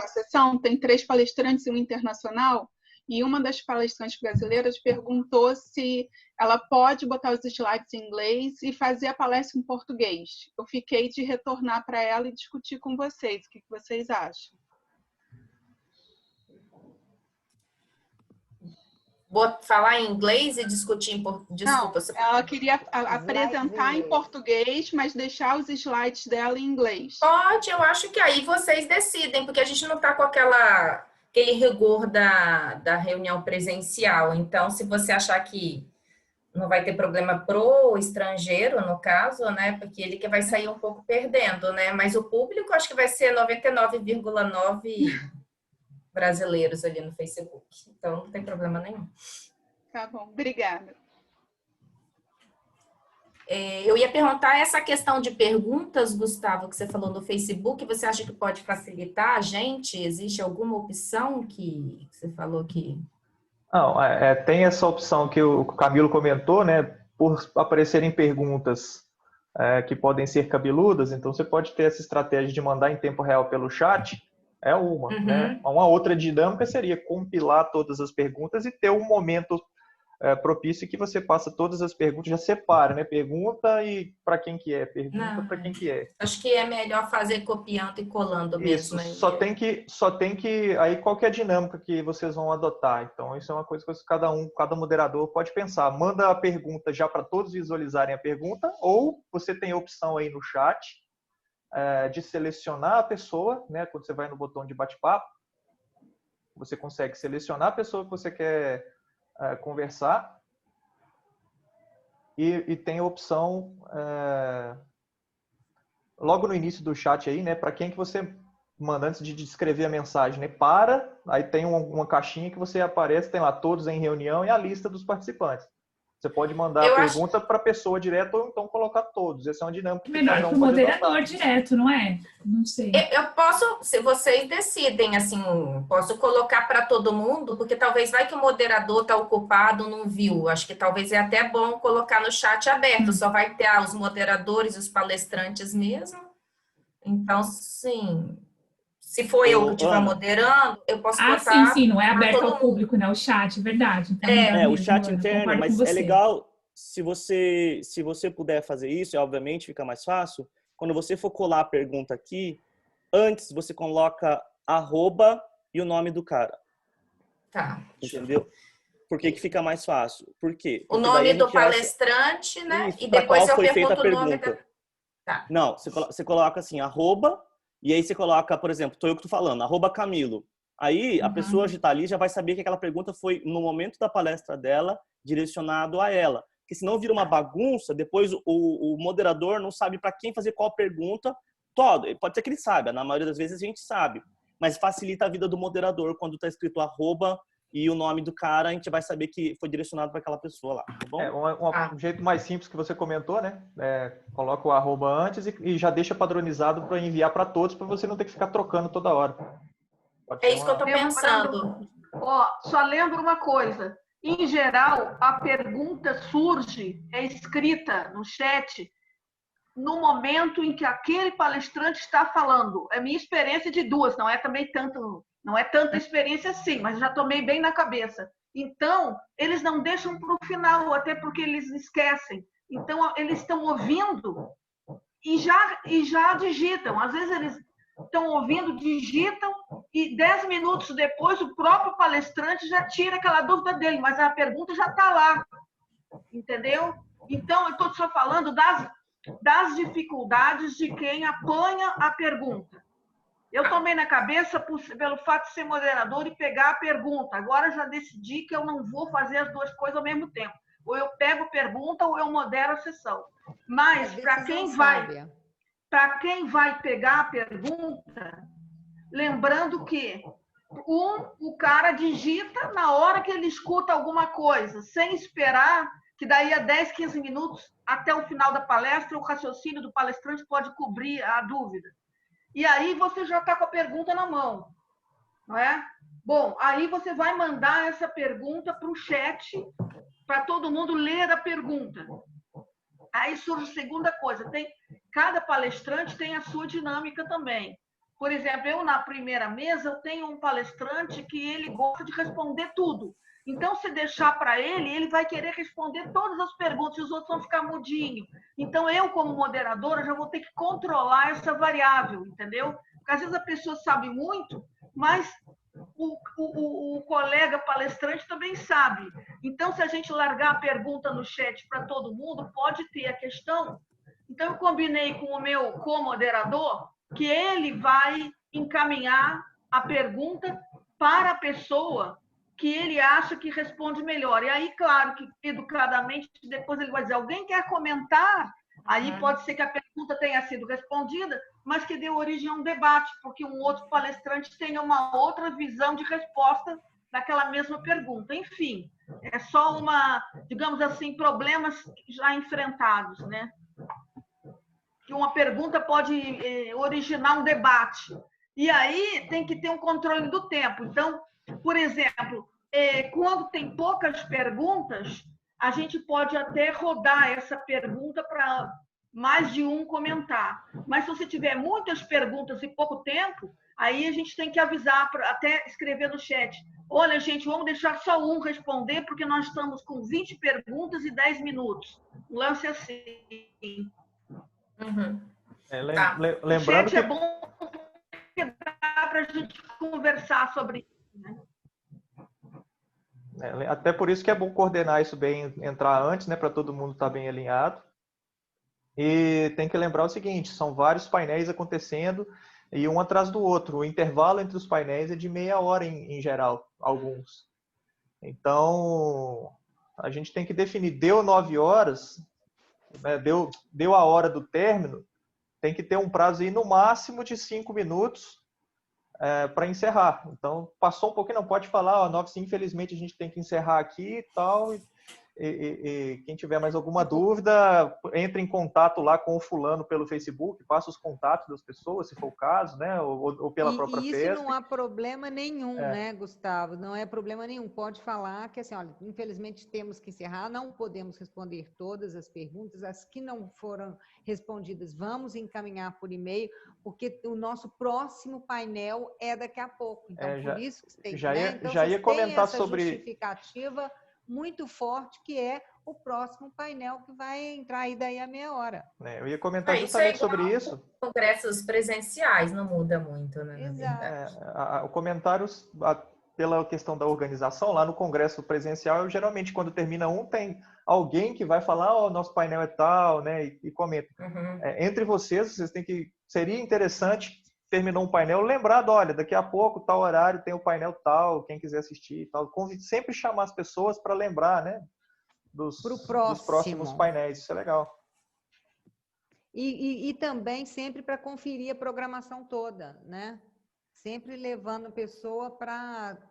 sessão, tem 3 palestrantes e um internacional, e uma das palestrantes brasileiras perguntou se ela pode botar os slides em inglês e fazer a palestra em português. Eu fiquei de retornar para ela e discutir com vocês. O que vocês acham? Falar em inglês e discutir em português? Desculpa. Não, ela queria apresentar em português, mas deixar os slides dela em inglês. Pode, eu acho que aí vocês decidem, porque a gente não está com aquele rigor da reunião presencial. Então, se você achar que não vai ter problema pro estrangeiro, no caso, né? Porque ele que vai sair um pouco perdendo, né? Mas o público, acho que vai ser 99,9 brasileiros ali no Facebook. Então, não tem problema nenhum. Tá bom, obrigada. Eu ia perguntar essa questão de perguntas, Gustavo, que você falou no Facebook, você acha que pode facilitar a gente? Existe alguma opção que você falou que... Não, tem essa opção que o Camilo comentou, né? Por aparecerem perguntas que podem ser cabeludas, então você pode ter essa estratégia de mandar em tempo real pelo chat, né? Uma outra dinâmica seria compilar todas as perguntas e ter um momento propício que você passa todas as perguntas, já separa, né? Pergunta e para quem que é, pergunta para quem que é. Acho que é melhor fazer copiando e colando mesmo. Isso, só tem que, aí qual que é a dinâmica que vocês vão adotar? Então, isso é uma coisa que cada moderador pode pensar. Manda a pergunta já para todos visualizarem a pergunta, ou você tem a opção aí no chat de selecionar a pessoa, né? Quando você vai no botão de bate-papo, você consegue selecionar a pessoa que você quer conversar e tem a opção logo no início do chat aí, né, para quem que você manda antes de descrever a mensagem, né, aí tem uma caixinha que você aparece, tem lá todos em reunião e a lista dos participantes. Você pode mandar a pergunta para a pessoa direto ou então colocar todos. Essa é uma dinâmica. Melhor que o moderador direto, não é? Não sei. Eu posso, se vocês decidem, assim, posso colocar para todo mundo, porque talvez vai que o moderador está ocupado, não viu. Acho que talvez é até bom colocar no chat aberto. Só vai ter os moderadores, os palestrantes mesmo. Então, sim. Se for eu que estiver moderando, eu posso botar... sim, não é aberto ao público, né? O chat, verdade. Então, o chat interno, mas é legal, se você puder fazer isso, obviamente fica mais fácil, quando você for colar a pergunta aqui, antes você coloca @ e o nome do cara. Tá. Entendeu? Por que fica mais fácil? Por quê? Porque o nome do palestrante, né? Isso, e depois eu pergunto o nome da... Tá. Não, você coloca assim, @ e aí você coloca, por exemplo, tô eu que tô falando, @Camilo. Aí a pessoa que tá ali já vai saber que aquela pergunta foi no momento da palestra dela, direcionado a ela. Porque senão vira uma bagunça, depois o moderador não sabe para quem fazer qual pergunta, Pode ser que ele saiba, na maioria das vezes a gente sabe, mas facilita a vida do moderador quando está escrito @ e o nome do cara, a gente vai saber que foi direcionado para aquela pessoa lá, tá bom? Um jeito mais simples que você comentou, né? Coloca o @ antes e já deixa padronizado para enviar para todos, para você não ter que ficar trocando toda hora. É isso que eu estou pensando. Só lembro uma coisa. Em geral, a pergunta surge, é escrita no chat, no momento em que aquele palestrante está falando. É minha experiência de 2, não é tanta experiência assim, mas eu já tomei bem na cabeça. Então, eles não deixam para o final, até porque eles esquecem. Então, eles estão ouvindo e já digitam. Às vezes, eles estão ouvindo, digitam, e 10 minutos depois, o próprio palestrante já tira aquela dúvida dele, mas a pergunta já está lá. Entendeu? Então, eu estou só falando das dificuldades de quem apanha a pergunta. Eu tomei na cabeça pelo fato de ser moderador e pegar a pergunta. Agora já decidi que eu não vou fazer as duas coisas ao mesmo tempo. Ou eu pego a pergunta ou eu modero a sessão. Mas para quem vai pegar a pergunta, lembrando que o cara digita na hora que ele escuta alguma coisa, sem esperar que daí a 10, 15 minutos até o final da palestra, o raciocínio do palestrante pode cobrir a dúvida. E aí você já está com a pergunta na mão, não é? Bom, aí você vai mandar essa pergunta para o chat, para todo mundo ler a pergunta. Aí surge a segunda coisa, cada palestrante tem a sua dinâmica também. Por exemplo, eu na primeira mesa, eu tenho um palestrante que ele gosta de responder tudo. Então, se deixar para ele vai querer responder todas as perguntas e os outros vão ficar mudinho. Então, eu, como moderadora, já vou ter que controlar essa variável, entendeu? Porque, às vezes, a pessoa sabe muito, mas o colega palestrante também sabe. Então, se a gente largar a pergunta no chat para todo mundo, pode ter a questão. Então, eu combinei com o meu co-moderador que ele vai encaminhar a pergunta para a pessoa que ele acha que responde melhor. E aí, claro, que educadamente, depois ele vai dizer, alguém quer comentar? Aí pode ser que a pergunta tenha sido respondida, mas que deu origem a um debate, porque um outro palestrante tenha uma outra visão de resposta daquela mesma pergunta. Enfim, é só digamos assim, problemas já enfrentados, né? Que uma pergunta pode originar um debate. E aí tem que ter um controle do tempo. Então, por exemplo, quando tem poucas perguntas, a gente pode até rodar essa pergunta para mais de um comentar. Mas se você tiver muitas perguntas e pouco tempo, aí a gente tem que avisar, até escrever no chat. Olha, gente, vamos deixar só um responder, porque nós estamos com 20 perguntas e 10 minutos. Um lance assim. Uhum. Lembrando o chat é bom porque dá para a gente conversar sobre isso, né? Até por isso que é bom coordenar isso bem, entrar antes, né, para todo mundo estar bem alinhado. E tem que lembrar o seguinte, são vários painéis acontecendo e um atrás do outro. O intervalo entre os painéis é de meia hora em geral, alguns. Então, a gente tem que definir, deu 9 horas, né, deu a hora do término, tem que ter um prazo aí no máximo de 5 minutos para encerrar. Então, passou um pouquinho, não pode falar, 9 sim, infelizmente a gente tem que encerrar aqui e tal. E quem tiver mais alguma dúvida, entre em contato lá com o fulano pelo Facebook, passa os contatos das pessoas, se for o caso, né? Ou pela própria isso festa. Não há problema nenhum, né, Gustavo? Não é problema nenhum. Pode falar que, assim, olha, infelizmente temos que encerrar, não podemos responder todas as perguntas, as que não foram respondidas, vamos encaminhar por e-mail, porque o nosso próximo painel é daqui a pouco. Então, por isso que tem que, né? Então, já ia comentar essa sobre justificativa muito forte, que é o próximo painel que vai entrar aí daí a meia hora. Eu ia comentar justamente sobre isso. Congressos presenciais não muda muito, né? O comentário, pela questão da organização, lá no congresso presencial, geralmente quando termina um, tem alguém que vai falar, nosso painel é tal, né? E comenta. Entre vocês têm que... Seria interessante, terminou um painel, lembrado, olha, daqui a pouco, tal horário, tem o painel tal, quem quiser assistir e tal. Sempre chamar as pessoas para lembrar, né? Dos próximos painéis. Isso é legal. E também sempre para conferir a programação toda, né? Sempre levando a pessoa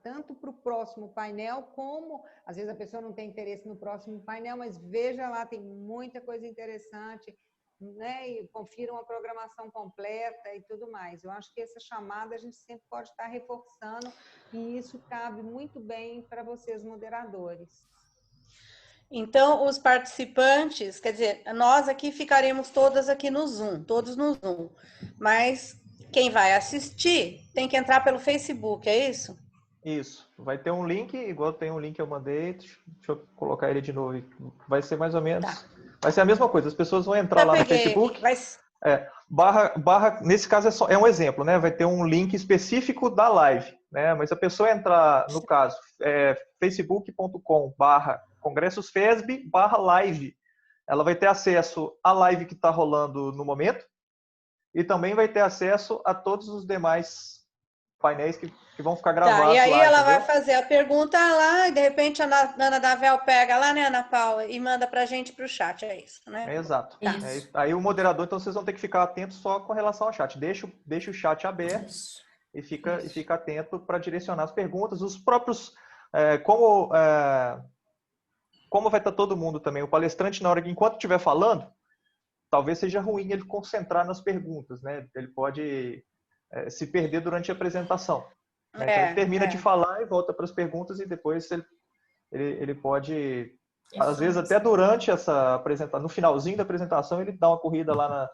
tanto para o próximo painel, como, às vezes a pessoa não tem interesse no próximo painel, mas veja lá, tem muita coisa interessante, né? E confiram a programação completa e tudo mais. Eu acho que essa chamada a gente sempre pode estar reforçando, e isso cabe muito bem para vocês, moderadores. Então, os participantes, quer dizer, nós aqui ficaremos todos no Zoom, mas quem vai assistir tem que entrar pelo Facebook, é isso? Isso. Vai ter um link, igual tem um link que eu mandei, deixa eu colocar ele de novo. Vai ser mais ou menos... Tá. Vai ser a mesma coisa, as pessoas vão entrar lá no Facebook... Nesse caso é um exemplo, né? Vai ter um link específico da live, né? Mas a pessoa entrar, no caso, facebook.com/congressosfesb/live, ela vai ter acesso à live que está rolando no momento e também vai ter acesso a todos os demais painéis que vão ficar gravados lá. E aí ela entendeu? vai fazer a pergunta lá e de repente a Ana Davel pega lá, né, Ana Paula, e manda para a gente para o chat, é isso, né? Exato. Tá. Aí o moderador, então vocês vão ter que ficar atentos só com relação ao chat. Deixa o chat aberto e fica atento para direcionar as perguntas. Os próprios, como vai estar todo mundo também, o palestrante, na hora que, enquanto estiver falando, talvez seja ruim ele concentrar nas perguntas, né? Ele pode se perder durante a apresentação. Né? Então ele termina de falar e volta para as perguntas e depois ele pode, às vezes até durante essa apresentação, no finalzinho da apresentação, ele dá uma corrida lá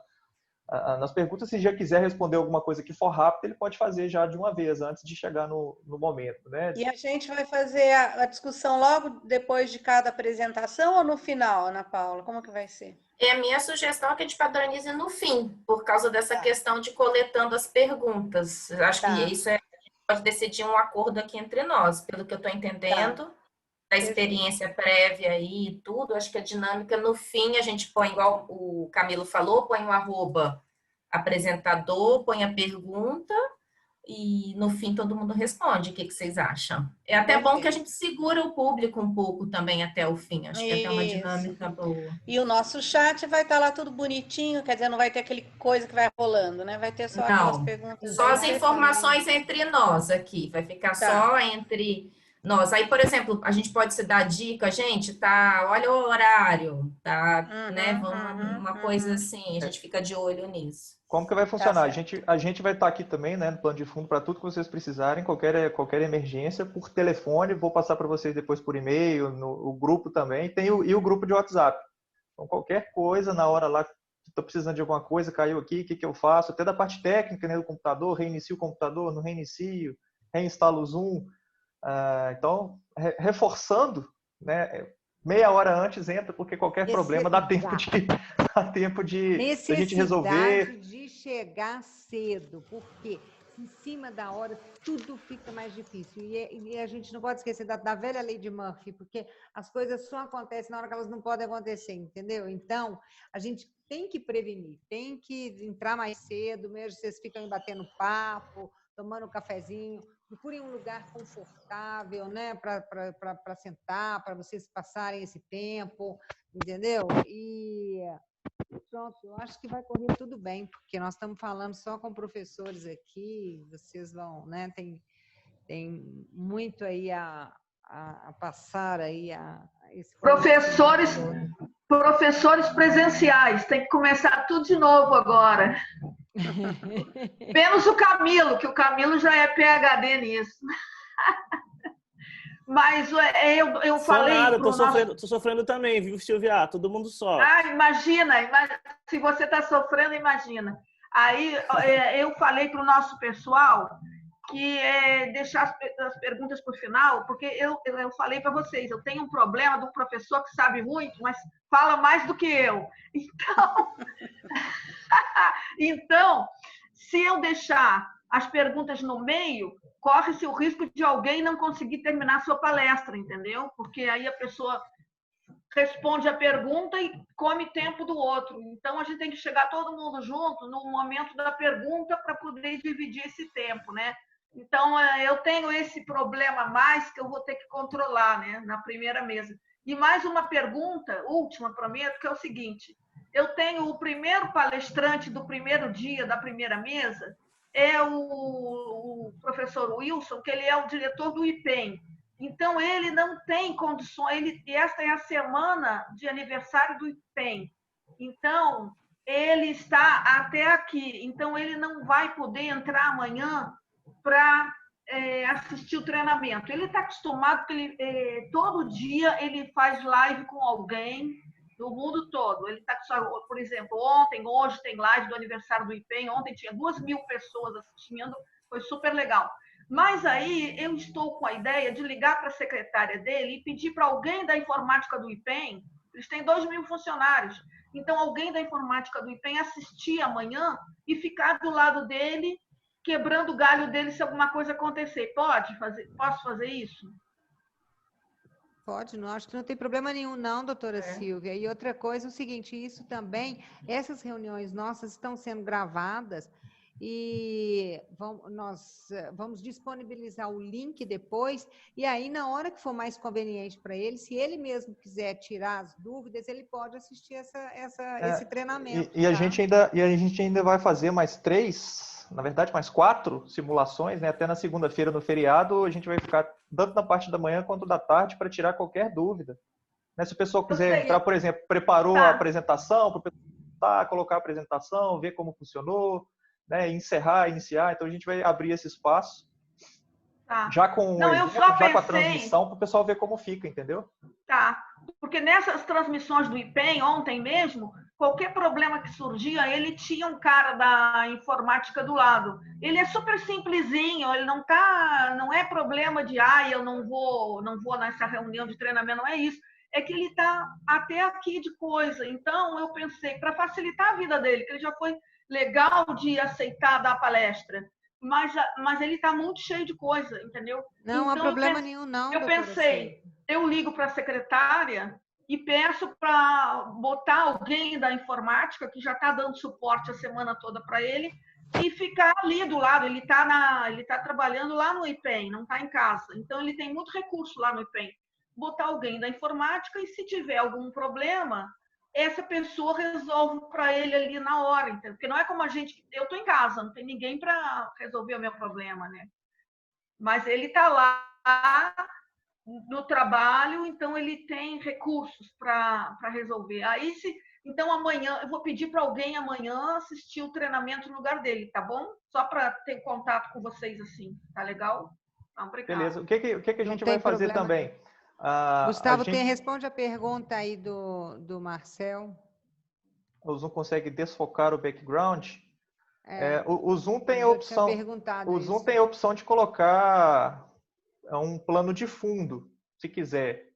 nas perguntas. Se já quiser responder alguma coisa que for rápido, ele pode fazer já de uma vez, antes de chegar no momento. Né? E a gente vai fazer a discussão logo depois de cada apresentação ou no final, Ana Paula? Como que vai ser? E a minha sugestão é que a gente padronize no fim, por causa dessa questão de coletando as perguntas. Acho que isso a gente pode decidir um acordo aqui entre nós, pelo que eu estou entendendo, da experiência prévia aí e tudo. Acho que a dinâmica no fim a gente põe, igual o Camilo falou, põe o @apresentador, põe a pergunta e no fim todo mundo responde. O que vocês acham? É até bom que a gente segura o público um pouco também até o fim. Acho que é até uma dinâmica boa. E o nosso chat vai estar lá tudo bonitinho, quer dizer, não vai ter aquele coisa que vai rolando, né? Vai ter só aquelas perguntas. Só as informações entre nós aqui. Vai ficar só entre nós. Aí, por exemplo, a gente pode se dar dica, gente, olha o horário, né? Uma coisa assim, a gente fica de olho nisso. Como que vai funcionar? A gente vai estar aqui também, né, no plano de fundo, para tudo que vocês precisarem, qualquer emergência, por telefone, vou passar para vocês depois por e-mail, no grupo também, e o grupo de WhatsApp. Então, qualquer coisa, na hora lá, estou precisando de alguma coisa, caiu aqui, o que eu faço? Até da parte técnica, né, do computador, reinicio o computador, não reinicio, reinstalo o Zoom. Então, reforçando, né, meia hora antes entra, porque qualquer problema dá tempo de a gente resolver. De chegar cedo, porque em cima da hora tudo fica mais difícil. E a gente não pode esquecer da velha lei de Murphy, porque as coisas só acontecem na hora que elas não podem acontecer, entendeu? Então, a gente tem que prevenir, tem que entrar mais cedo, mesmo vocês ficam batendo papo, tomando um cafezinho. Procurem um lugar confortável, né, para sentar, para vocês passarem esse tempo, entendeu? E pronto, eu acho que vai correr tudo bem, porque nós estamos falando só com professores aqui, vocês vão, né, tem muito aí a passar aí esse professores presenciais, tem que começar tudo de novo agora. Menos o Camilo, que o Camilo já é PhD nisso. Mas eu falei... Nada, tô sofrendo também, viu, Silvia? Todo mundo sofre. Imagina, se você está sofrendo, imagina. Aí eu falei para o nosso pessoal que deixar as perguntas para o final, porque eu falei para vocês, eu tenho um problema do professor que sabe muito, mas fala mais do que eu. Então, se eu deixar as perguntas no meio, corre-se o risco de alguém não conseguir terminar a sua palestra, entendeu? Porque aí a pessoa responde a pergunta e come tempo do outro. Então, a gente tem que chegar todo mundo junto no momento da pergunta para poder dividir esse tempo, né? Então, eu tenho esse problema a mais que eu vou ter que controlar, né, na primeira mesa. E mais uma pergunta, última, prometo, que é o seguinte: Eu tenho o primeiro palestrante do primeiro dia, da primeira mesa, é o professor Wilson, que ele é o diretor do IPEM. Então, ele não tem condições, esta é a semana de aniversário do IPEM. Então, ele está até aqui. Então, ele não vai poder entrar amanhã para assistir o treinamento. Ele está acostumado, porque todo dia ele faz live com alguém do mundo todo. Ele está, por exemplo, hoje tem live do aniversário do IPEM, ontem tinha 2.000 pessoas assistindo, foi super legal. Mas aí eu estou com a ideia de ligar para a secretária dele e pedir para alguém da informática do IPEM, eles têm 2.000 funcionários, então alguém da informática do IPEM assistir amanhã e ficar do lado dele, quebrando o galho dele se alguma coisa acontecer. Posso fazer isso? Pode, não acho que não tem problema nenhum, não, doutora Silvia. E outra coisa é o seguinte, isso também, essas reuniões nossas estão sendo gravadas e nós vamos disponibilizar o link depois, e aí na hora que for mais conveniente para ele, se ele mesmo quiser tirar as dúvidas, ele pode assistir esse treinamento. E a gente ainda vai fazer mais 3, na verdade mais 4 simulações, né? Até na segunda-feira no feriado, a gente vai ficar tanto na parte da manhã quanto da tarde para tirar qualquer dúvida. Né? Se o pessoal quiser entrar, por exemplo, preparou a apresentação, para colocar a apresentação, ver como funcionou, né? Iniciar, então a gente vai abrir esse espaço. Já com a transmissão, para o pessoal ver como fica, entendeu? Tá, porque nessas transmissões do IPEM, ontem mesmo, qualquer problema que surgia, ele tinha um cara da informática do lado. Ele é super simplesinho, ele não é problema de eu não vou nessa reunião de treinamento, não é isso. É que ele está até aqui de coisa. Então, eu pensei, para facilitar a vida dele, que ele já foi legal de aceitar dar palestra, mas ele está muito cheio de coisa, entendeu? Não há problema nenhum, não. Eu pensei, eu ligo para a secretária e peço para botar alguém da informática, que já está dando suporte a semana toda para ele, e ficar ali do lado. Ele tá trabalhando lá no IPEM, não está em casa. Então, ele tem muito recurso lá no IPEM. Botar alguém da informática e, se tiver algum problema, essa pessoa resolve para ele ali na hora, entendeu? Porque não é como eu estou em casa, não tem ninguém para resolver o meu problema, né? Mas ele está lá no trabalho, então ele tem recursos para resolver. Então amanhã, eu vou pedir para alguém amanhã assistir o treinamento no lugar dele, tá bom? Só para ter contato com vocês assim, tá legal? Obrigada. Beleza. O que a gente vai fazer também? Gustavo, responde a pergunta aí do Marcel. O Zoom consegue desfocar o background? O Zoom tem a opção. O Zoom tem a opção de colocar um plano de fundo, se quiser.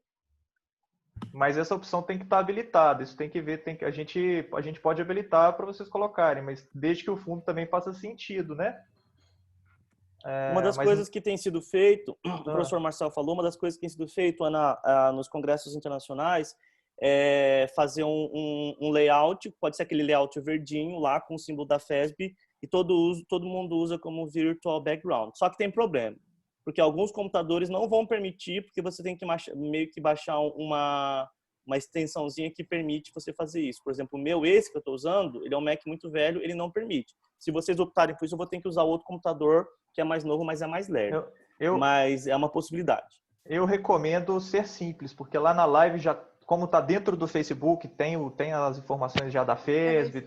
Mas essa opção tem que estar habilitada. Isso tem que ver. A gente pode habilitar para vocês colocarem, mas desde que o fundo também faça sentido, né? Uma das coisas que tem sido feito, o professor Marcel falou, uma das coisas que tem sido feito nos congressos internacionais é fazer um layout, pode ser aquele layout verdinho lá com o símbolo da FESB, e todo mundo usa como virtual background. Só que tem problema, porque alguns computadores não vão permitir, porque você tem que meio que baixar uma extensãozinha que permite você fazer isso. Por exemplo, esse que eu estou usando, ele é um Mac muito velho, ele não permite. Se vocês optarem por isso, eu vou ter que usar outro computador que é mais novo, mas é mais leve. Mas é uma possibilidade. Eu recomendo ser simples, porque lá na live, como está dentro do Facebook, tem as informações já da FESB,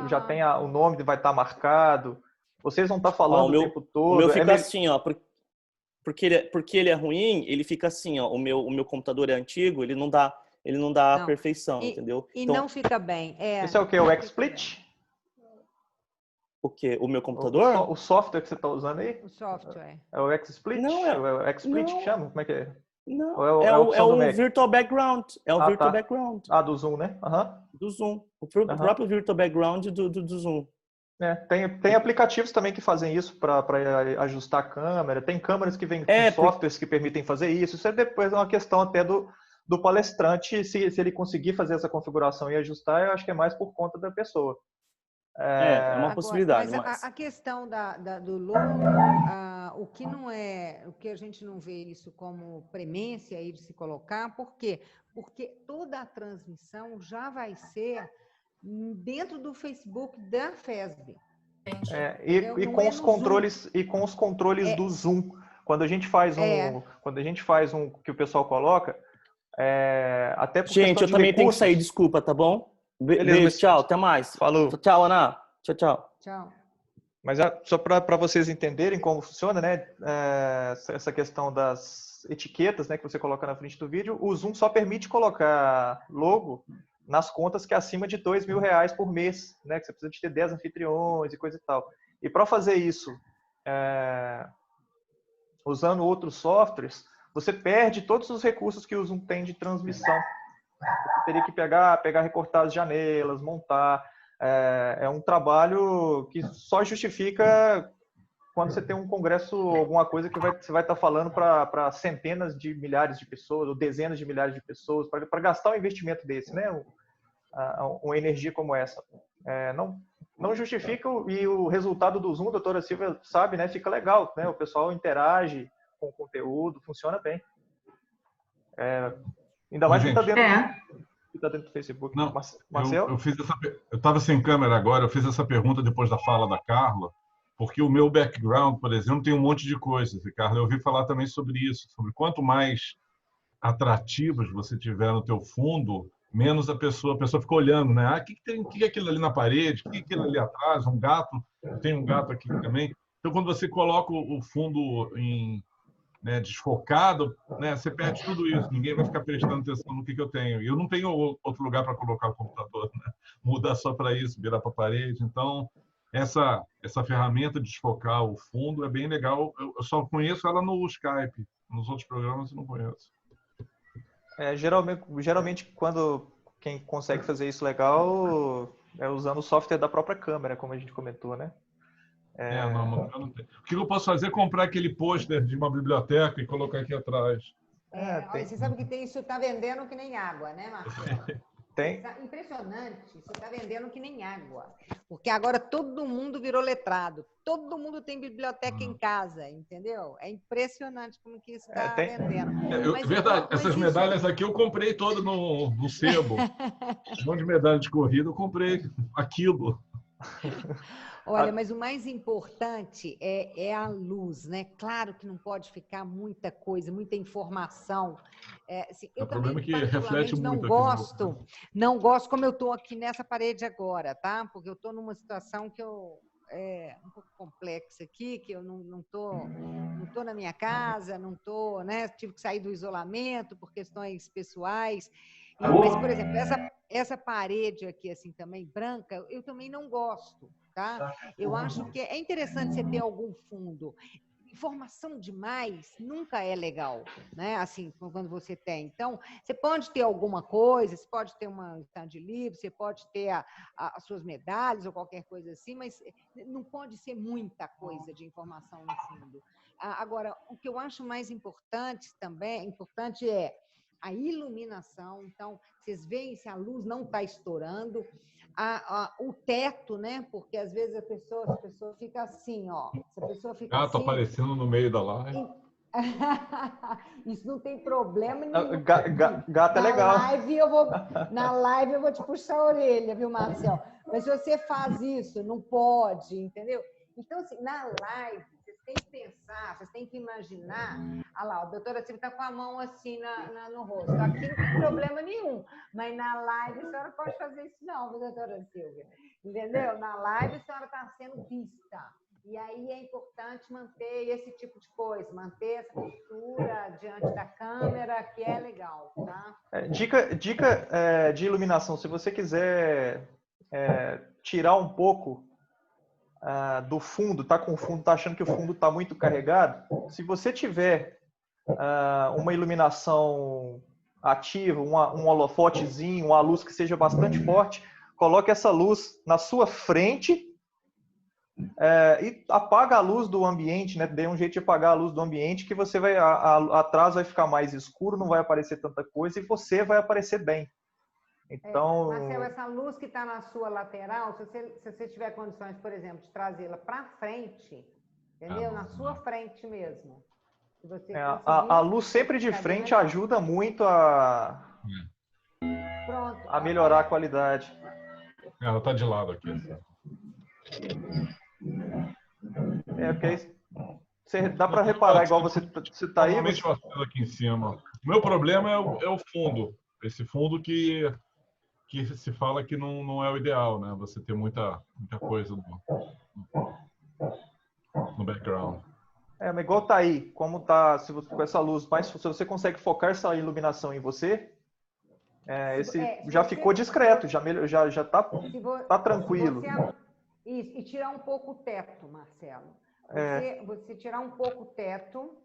já tem o nome, vai estar marcado. Vocês vão estar falando o tempo todo. O meu fica assim, porque ele é ruim, ele fica assim, ó. O meu computador é antigo, ele não dá a perfeição, entendeu? Então, não fica bem. Esse é o que? O XSplit? O quê? O meu computador? O software que você está usando aí? O software. É o XSplit? Não, é o XSplit que chama? Como é que é? Não, é o Virtual Background. É o Virtual Background. Do Zoom, né? Do Zoom. O próprio Virtual Background do Zoom. Tem aplicativos também que fazem isso para ajustar a câmera. Tem câmeras que vêm com softwares que permitem fazer isso. Isso é depois uma questão até do palestrante, se ele conseguir fazer essa configuração e ajustar, eu acho que é mais por conta da pessoa. É uma possibilidade. Mas a questão do Loom, o que a gente não vê isso como premência aí de se colocar, por quê? Porque toda a transmissão já vai ser dentro do Facebook da FESB. E com os controles do Zoom. Quando a gente faz um que o pessoal coloca, até por gente, eu também tenho que sair, desculpa, tá bom? Beijo, tchau, até mais. Falou. Tchau, Ana. Tchau. Tchau. Mas só para vocês entenderem como funciona, né? Essa questão das etiquetas, né, que você coloca na frente do vídeo, o Zoom só permite colocar logo nas contas que é acima de R$2.000 por mês, né? Que você precisa de ter 10 anfitriões e coisa e tal. E para fazer isso, usando outros softwares, você perde todos os recursos que o Zoom tem de transmissão. Você teria que pegar, recortar as janelas, montar. É um trabalho que só justifica quando você tem um congresso, alguma coisa que você vai estar falando para centenas de milhares de pessoas, ou dezenas de milhares de pessoas, para gastar um investimento desse, né? Uma energia como essa. Não justifica, e o resultado do Zoom, a doutora Silvia sabe, né? Fica legal, né? O pessoal interage com o conteúdo, funciona bem. Ainda mais que está dentro do Facebook. Não, Marcel? Eu estava sem câmera agora, eu fiz essa pergunta depois da fala da Carla, porque o meu background, por exemplo, tem um monte de coisas. E, Carla, eu ouvi falar também sobre isso, sobre quanto mais atrativos você tiver no teu fundo, menos a pessoa fica olhando, né? O que é aquilo ali na parede? O que é aquilo ali atrás? Um gato? Tem um gato aqui também. Então, quando você coloca o fundo desfocado, né, você perde tudo isso. Ninguém vai ficar prestando atenção no que eu tenho. E eu não tenho outro lugar para colocar o computador, né? Mudar só para isso, virar para a parede. Então, essa ferramenta de desfocar o fundo é bem legal. Eu só conheço ela no Skype. Nos outros programas eu não conheço. Geralmente, quando quem consegue fazer isso legal é usando o software da própria câmera, como a gente comentou, né? Não tem. O que eu posso fazer é comprar aquele pôster de uma biblioteca e colocar aqui atrás. Você sabe que isso está vendendo que nem água, né, Marcelo? Tem. Impressionante, isso está vendendo que nem água. Porque agora todo mundo virou letrado. Todo mundo tem biblioteca em casa, entendeu? É impressionante como que isso está vendendo. Verdade, essas medalhas aqui eu comprei todas no sebo. Um monte de medalha de corrida eu comprei aquilo. Olha, mas o mais importante é a luz, né? Claro que não pode ficar muita coisa, muita informação. Eu problema também, que reflete não muito gosto como eu estou aqui nessa parede agora, tá? Porque eu estou numa situação que um pouco complexa aqui, que eu não tô na minha casa, não tô, né? Tive que sair do isolamento por questões pessoais. Mas, por exemplo, essa parede aqui, assim, também branca, eu também não gosto, tá? Eu acho que é interessante você ter algum fundo. Informação demais nunca é legal, né? Assim, quando você tem. Então, você pode ter alguma coisa, você pode ter uma stand livre, você pode ter as suas medalhas ou qualquer coisa assim, mas não pode ser muita coisa de informação no fundo. Agora, o que eu acho mais importante é a iluminação. Então, vocês veem se a luz não está estourando, o teto, né? Porque às vezes a pessoa fica assim, ó. Se a pessoa fica gato assim, aparecendo no meio da live. Isso não tem problema nenhum. Gato é legal. Na live eu vou te puxar a orelha, viu, Marcel? Mas se você faz isso, não pode, entendeu? Então, assim, na live, vocês têm que pensar, vocês têm que imaginar. Olha lá, a doutora Silvia está com a mão assim no rosto. Aqui não tem problema nenhum. Mas na live a senhora pode fazer isso não, doutora Silvia. Entendeu? Na live a senhora está sendo vista. E aí é importante manter esse tipo de coisa, manter essa postura diante da câmera, que é legal, tá? Dica de iluminação. Se você quiser tirar um pouco do fundo, tá achando que o fundo está muito carregado, se você tiver uma iluminação ativa, um holofotezinho, uma luz que seja bastante forte, coloque essa luz na sua frente e apaga a luz do ambiente, né? Dê um jeito de apagar a luz do ambiente, que você atrás vai ficar mais escuro, não vai aparecer tanta coisa e você vai aparecer bem. Então, Marcelo, essa luz que está na sua lateral, se você tiver condições, por exemplo, de trazê-la para frente, entendeu? Na sua frente mesmo. Se você a luz sempre de frente ajuda muito a melhorar a qualidade. Ela está de lado aqui. Porque aí dá para reparar, igual você está aí. Normalmente eu acendo aqui em cima. O meu problema é o fundo. Esse fundo que se fala que não é o ideal, né? Você ter muita coisa no background. Mas igual tá aí, como tá, se você, com essa luz, mas se você consegue focar essa iluminação em você, já ficou discreto, já tá tranquilo. Isso, e tirar um pouco o teto, Marcelo. Você tirar um pouco o teto,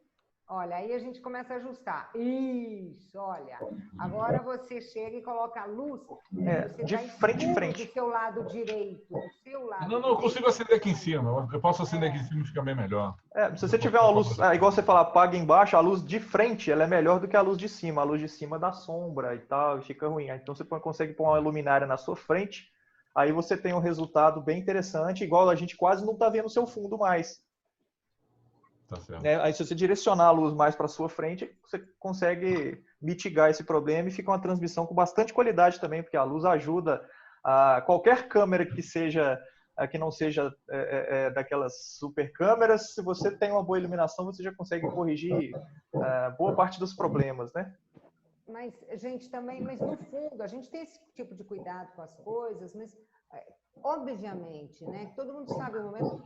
olha, aí a gente começa a ajustar. Isso, olha. Agora você chega e coloca a luz. Você de frente em frente. Do seu lado direito. Do seu lado não, eu consigo acender aqui em cima. Eu posso acender aqui em cima e fica bem melhor. Se você tiver uma luz, igual você fala, apaga embaixo, a luz de frente ela é melhor do que a luz de cima. A luz de cima dá sombra e tal, e fica ruim. Então você consegue pôr uma luminária na sua frente, aí você tem um resultado bem interessante, igual a gente quase não está vendo o seu fundo mais. Tá certo. Aí se você direcionar a luz mais para sua frente, você consegue mitigar esse problema e fica uma transmissão com bastante qualidade também, porque a luz ajuda a qualquer câmera que não seja daquelas super câmeras. Se você tem uma boa iluminação, você já consegue corrigir boa parte dos problemas, né? Mas, gente, também, mas no fundo, a gente tem esse tipo de cuidado com as coisas, mas obviamente, né? Todo mundo sabe o momento,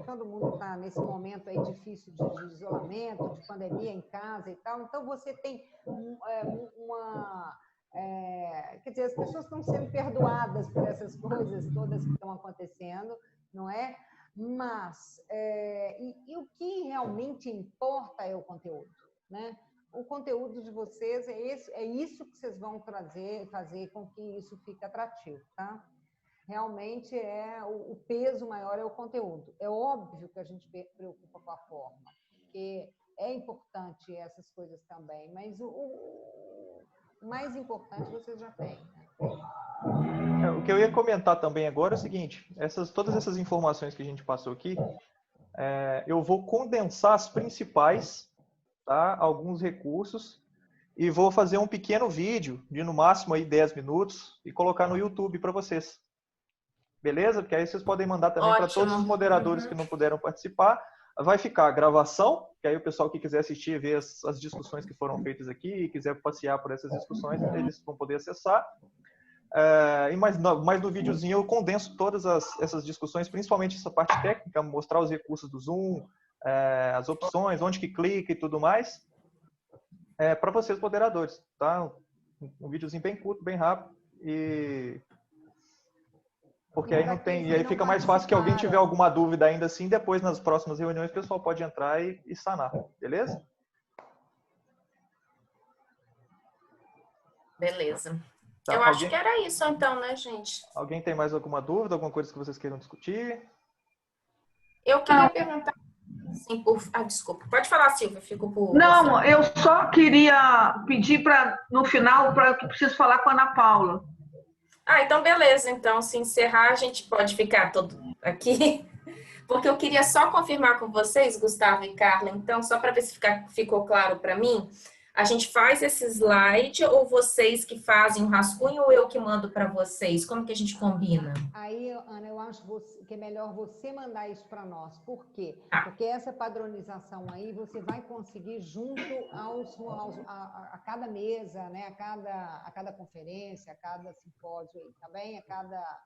todo mundo está nesse momento aí difícil de isolamento, de pandemia em casa e tal. Então você tem quer dizer, as pessoas estão sendo perdoadas por essas coisas todas que estão acontecendo, não é? Mas e o que realmente importa é o conteúdo, né? O conteúdo de vocês é isso que vocês vão fazer com que isso fique atrativo, tá? Realmente o peso maior é o conteúdo. É óbvio que a gente preocupa com a forma, porque é importante essas coisas também, mas o mais importante vocês já têm, né? O que eu ia comentar também agora é o seguinte: todas essas informações que a gente passou aqui, eu vou condensar as principais, tá? Alguns recursos, e vou fazer um pequeno vídeo de no máximo aí 10 minutos e colocar no YouTube para vocês. Beleza? Porque aí vocês podem mandar também para todos os moderadores que não puderam participar. Vai ficar a gravação, que aí o pessoal que quiser assistir, ver as discussões que foram feitas aqui e quiser passear por essas discussões, eles vão poder acessar. Mas no videozinho eu condenso todas essas discussões, principalmente essa parte técnica, mostrar os recursos do Zoom, as opções, onde que clica e tudo mais, para vocês moderadores, tá? Um videozinho bem curto, bem rápido, porque aí não tem, e aí fica mais fácil que alguém tiver alguma dúvida ainda assim, depois nas próximas reuniões o pessoal pode entrar e sanar, beleza? Beleza. Tá, eu acho que era isso então, né, gente? Alguém tem mais alguma dúvida, alguma coisa que vocês queiram discutir? Eu queria perguntar... Sim, desculpa. Pode falar, Silvia, fico por... Não, eu só queria pedir para, no final, para que eu preciso falar com a Ana Paula. Então beleza. Então, se encerrar, a gente pode ficar todo aqui. Porque eu queria só confirmar com vocês, Gustavo e Carla, então, só para ver se ficou claro para mim, a gente faz esse slide ou vocês que fazem o rascunho ou eu que mando para vocês? Como que a gente combina? Aí, Ana, eu acho que é melhor você mandar isso para nós. Por quê? Porque essa padronização aí você vai conseguir junto a cada mesa, né? a cada conferência, a cada simpósio, aí, tá bem? A cada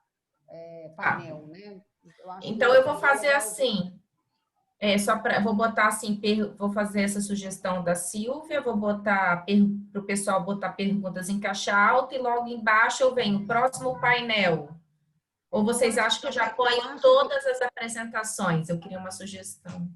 painel, né? Então, eu vou fazer assim... vou botar assim, vou fazer essa sugestão da Silvia, vou botar para o pessoal botar perguntas em caixa alta e logo embaixo eu venho, próximo painel. Ou vocês acham que eu já ponho todas as apresentações? Eu queria uma sugestão.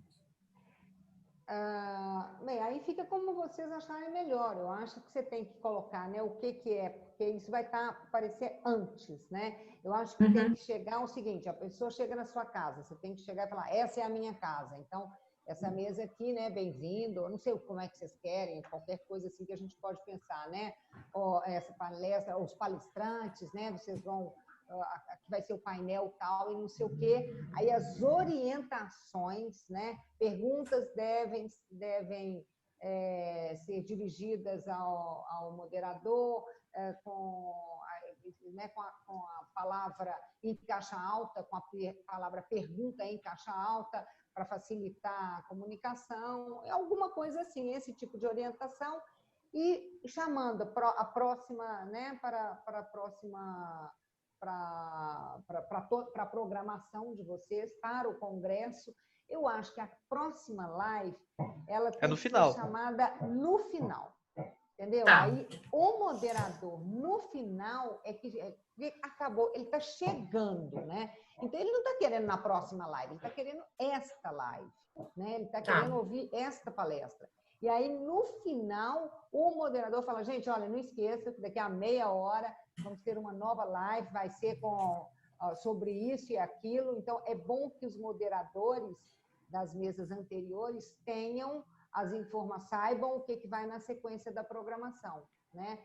Bem, aí fica como vocês acharem melhor. Eu acho que você tem que colocar, né, o que é, porque isso vai aparecer antes, né? Eu acho que tem que chegar o seguinte, a pessoa chega na sua casa, você tem que chegar e falar, essa é a minha casa, então essa mesa aqui, né, bem-vindo, eu não sei como é que vocês querem, qualquer coisa assim que a gente pode pensar, né? Ou essa palestra, os palestrantes, né, vocês vão... Aqui vai ser o painel tal e não sei o quê. Aí as orientações, né? Perguntas devem ser dirigidas ao moderador, né, com a palavra em caixa alta, com a palavra pergunta em caixa alta, para facilitar a comunicação, alguma coisa assim, esse tipo de orientação, e chamando a próxima, né, para a próxima, para a programação de vocês, para o congresso. Eu acho que a próxima live, ela tem que ser chamada no final. Entendeu? Tá. Aí o moderador, no final, é que acabou, ele está chegando, né? Então, ele não está querendo na próxima live, ele está querendo esta live, né? Ele está querendo ouvir esta palestra. E aí, no final, o moderador fala, gente, olha, não esqueça que daqui a meia hora vamos ter uma nova live, vai ser sobre isso e aquilo. Então, é bom que os moderadores das mesas anteriores tenham as informações, saibam o que vai na sequência da programação, né?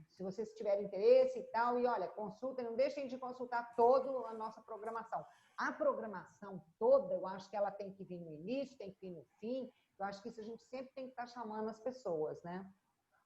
Se vocês tiverem interesse e tal, e olha, consultem, não deixem de consultar toda a nossa programação. A programação toda, eu acho que ela tem que vir no início, tem que vir no fim, eu acho que isso a gente sempre tem que estar chamando as pessoas, né?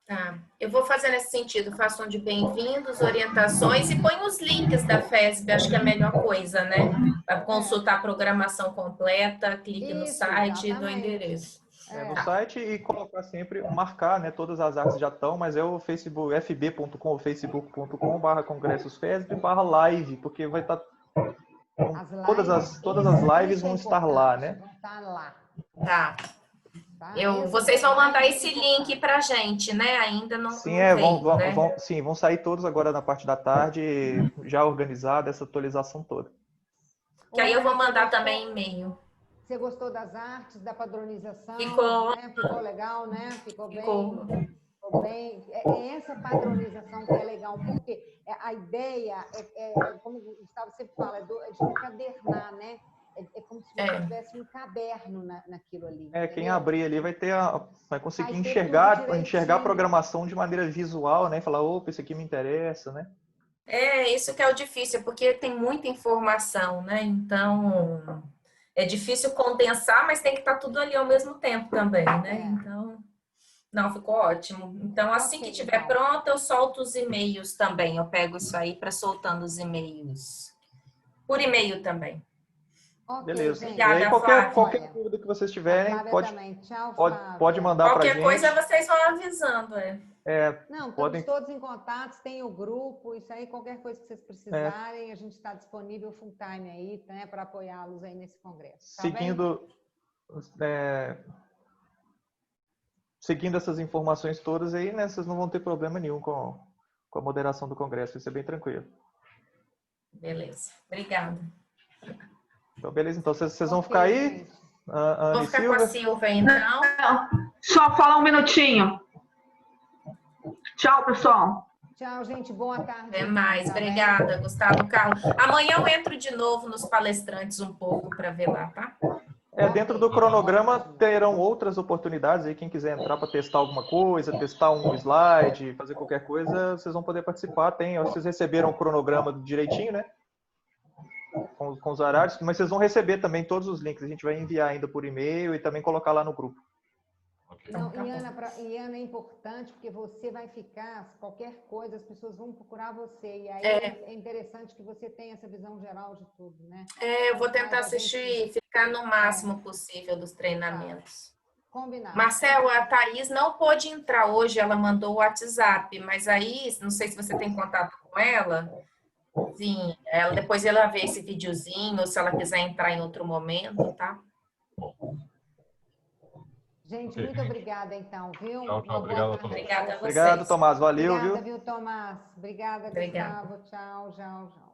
Tá, eu vou fazer nesse sentido, faço um de bem-vindos, orientações e põe os links da FESB, acho que é a melhor coisa, né? Para consultar a programação completa, clique no site do endereço. No site e colocar sempre, marcar, né? Todas as artes já estão, mas é o Facebook, fb.com ou facebook.com/congressosfesb/live, porque vai estar todas as lives vão estar lá, né? Vão estar lá. Tá. Vocês vão mandar esse link pra gente, né? Ainda não. Sim, não veio, sim, vão sair todos agora na parte da tarde, já organizada essa atualização toda. Que aí eu vou mandar também e-mail. Você gostou das artes, da padronização? Ficou. Né? Ficou legal, né? Ficou bem. É essa padronização que é legal, porque a ideia como o Gustavo sempre fala, é de encadernar, né? É como se você tivesse um caderno naquilo ali. Quem abrir ali vai conseguir enxergar a programação de maneira visual, né? Falar, opa, isso aqui me interessa, né? Isso que é o difícil, porque tem muita informação, né? Então, é difícil condensar, mas tem que estar tudo ali ao mesmo tempo também, né? Então, não, ficou ótimo. Então, assim que estiver pronto, eu solto os e-mails também. Eu pego isso aí para soltando os e-mails. Por e-mail também. Beleza. Obrigada, e aí, qualquer dúvida que vocês tiverem, pode mandar para a gente. Qualquer coisa vocês vão avisando, Não, estamos todos em contato, tem o grupo, isso aí, qualquer coisa que vocês precisarem, a gente está disponível full time aí, né, para apoiá-los aí nesse congresso. Tá seguindo essas informações todas aí, né, vocês não vão ter problema nenhum com a moderação do congresso, isso é bem tranquilo. Beleza, obrigada. Então, beleza. Então, vocês vão ficar aí? Vou ficar com a Silva, então. Só falar um minutinho. Tchau, pessoal. Tchau, gente. Boa tarde. Até mais. Obrigada, Gustavo, Carlos. Amanhã eu entro de novo nos palestrantes um pouco para ver lá, tá? Dentro do cronograma terão outras oportunidades aí. Quem quiser entrar para testar alguma coisa, testar um slide, fazer qualquer coisa, vocês vão poder participar. Vocês receberam o cronograma direitinho, né? Com os horários, mas vocês vão receber também todos os links. A gente vai enviar ainda por e-mail e também colocar lá no grupo. Não, e Ana, é importante porque você vai ficar, qualquer coisa, as pessoas vão procurar você. E aí é interessante que você tenha essa visão geral de tudo, né? Eu vou tentar assistir, ficar no máximo possível dos treinamentos. Combinado. Marcelo, a Thaís não pôde entrar hoje, ela mandou o WhatsApp, mas aí, não sei se você tem contato com ela. Sim, depois ela vê esse videozinho, ou se ela quiser entrar em outro momento, tá? Gente, muito obrigada, então, viu? Tchau, obrigado, Obrigada a vocês. Obrigado, Tomás. Valeu, obrigada, viu? Tomás? Obrigada, Gustavo. Tchau.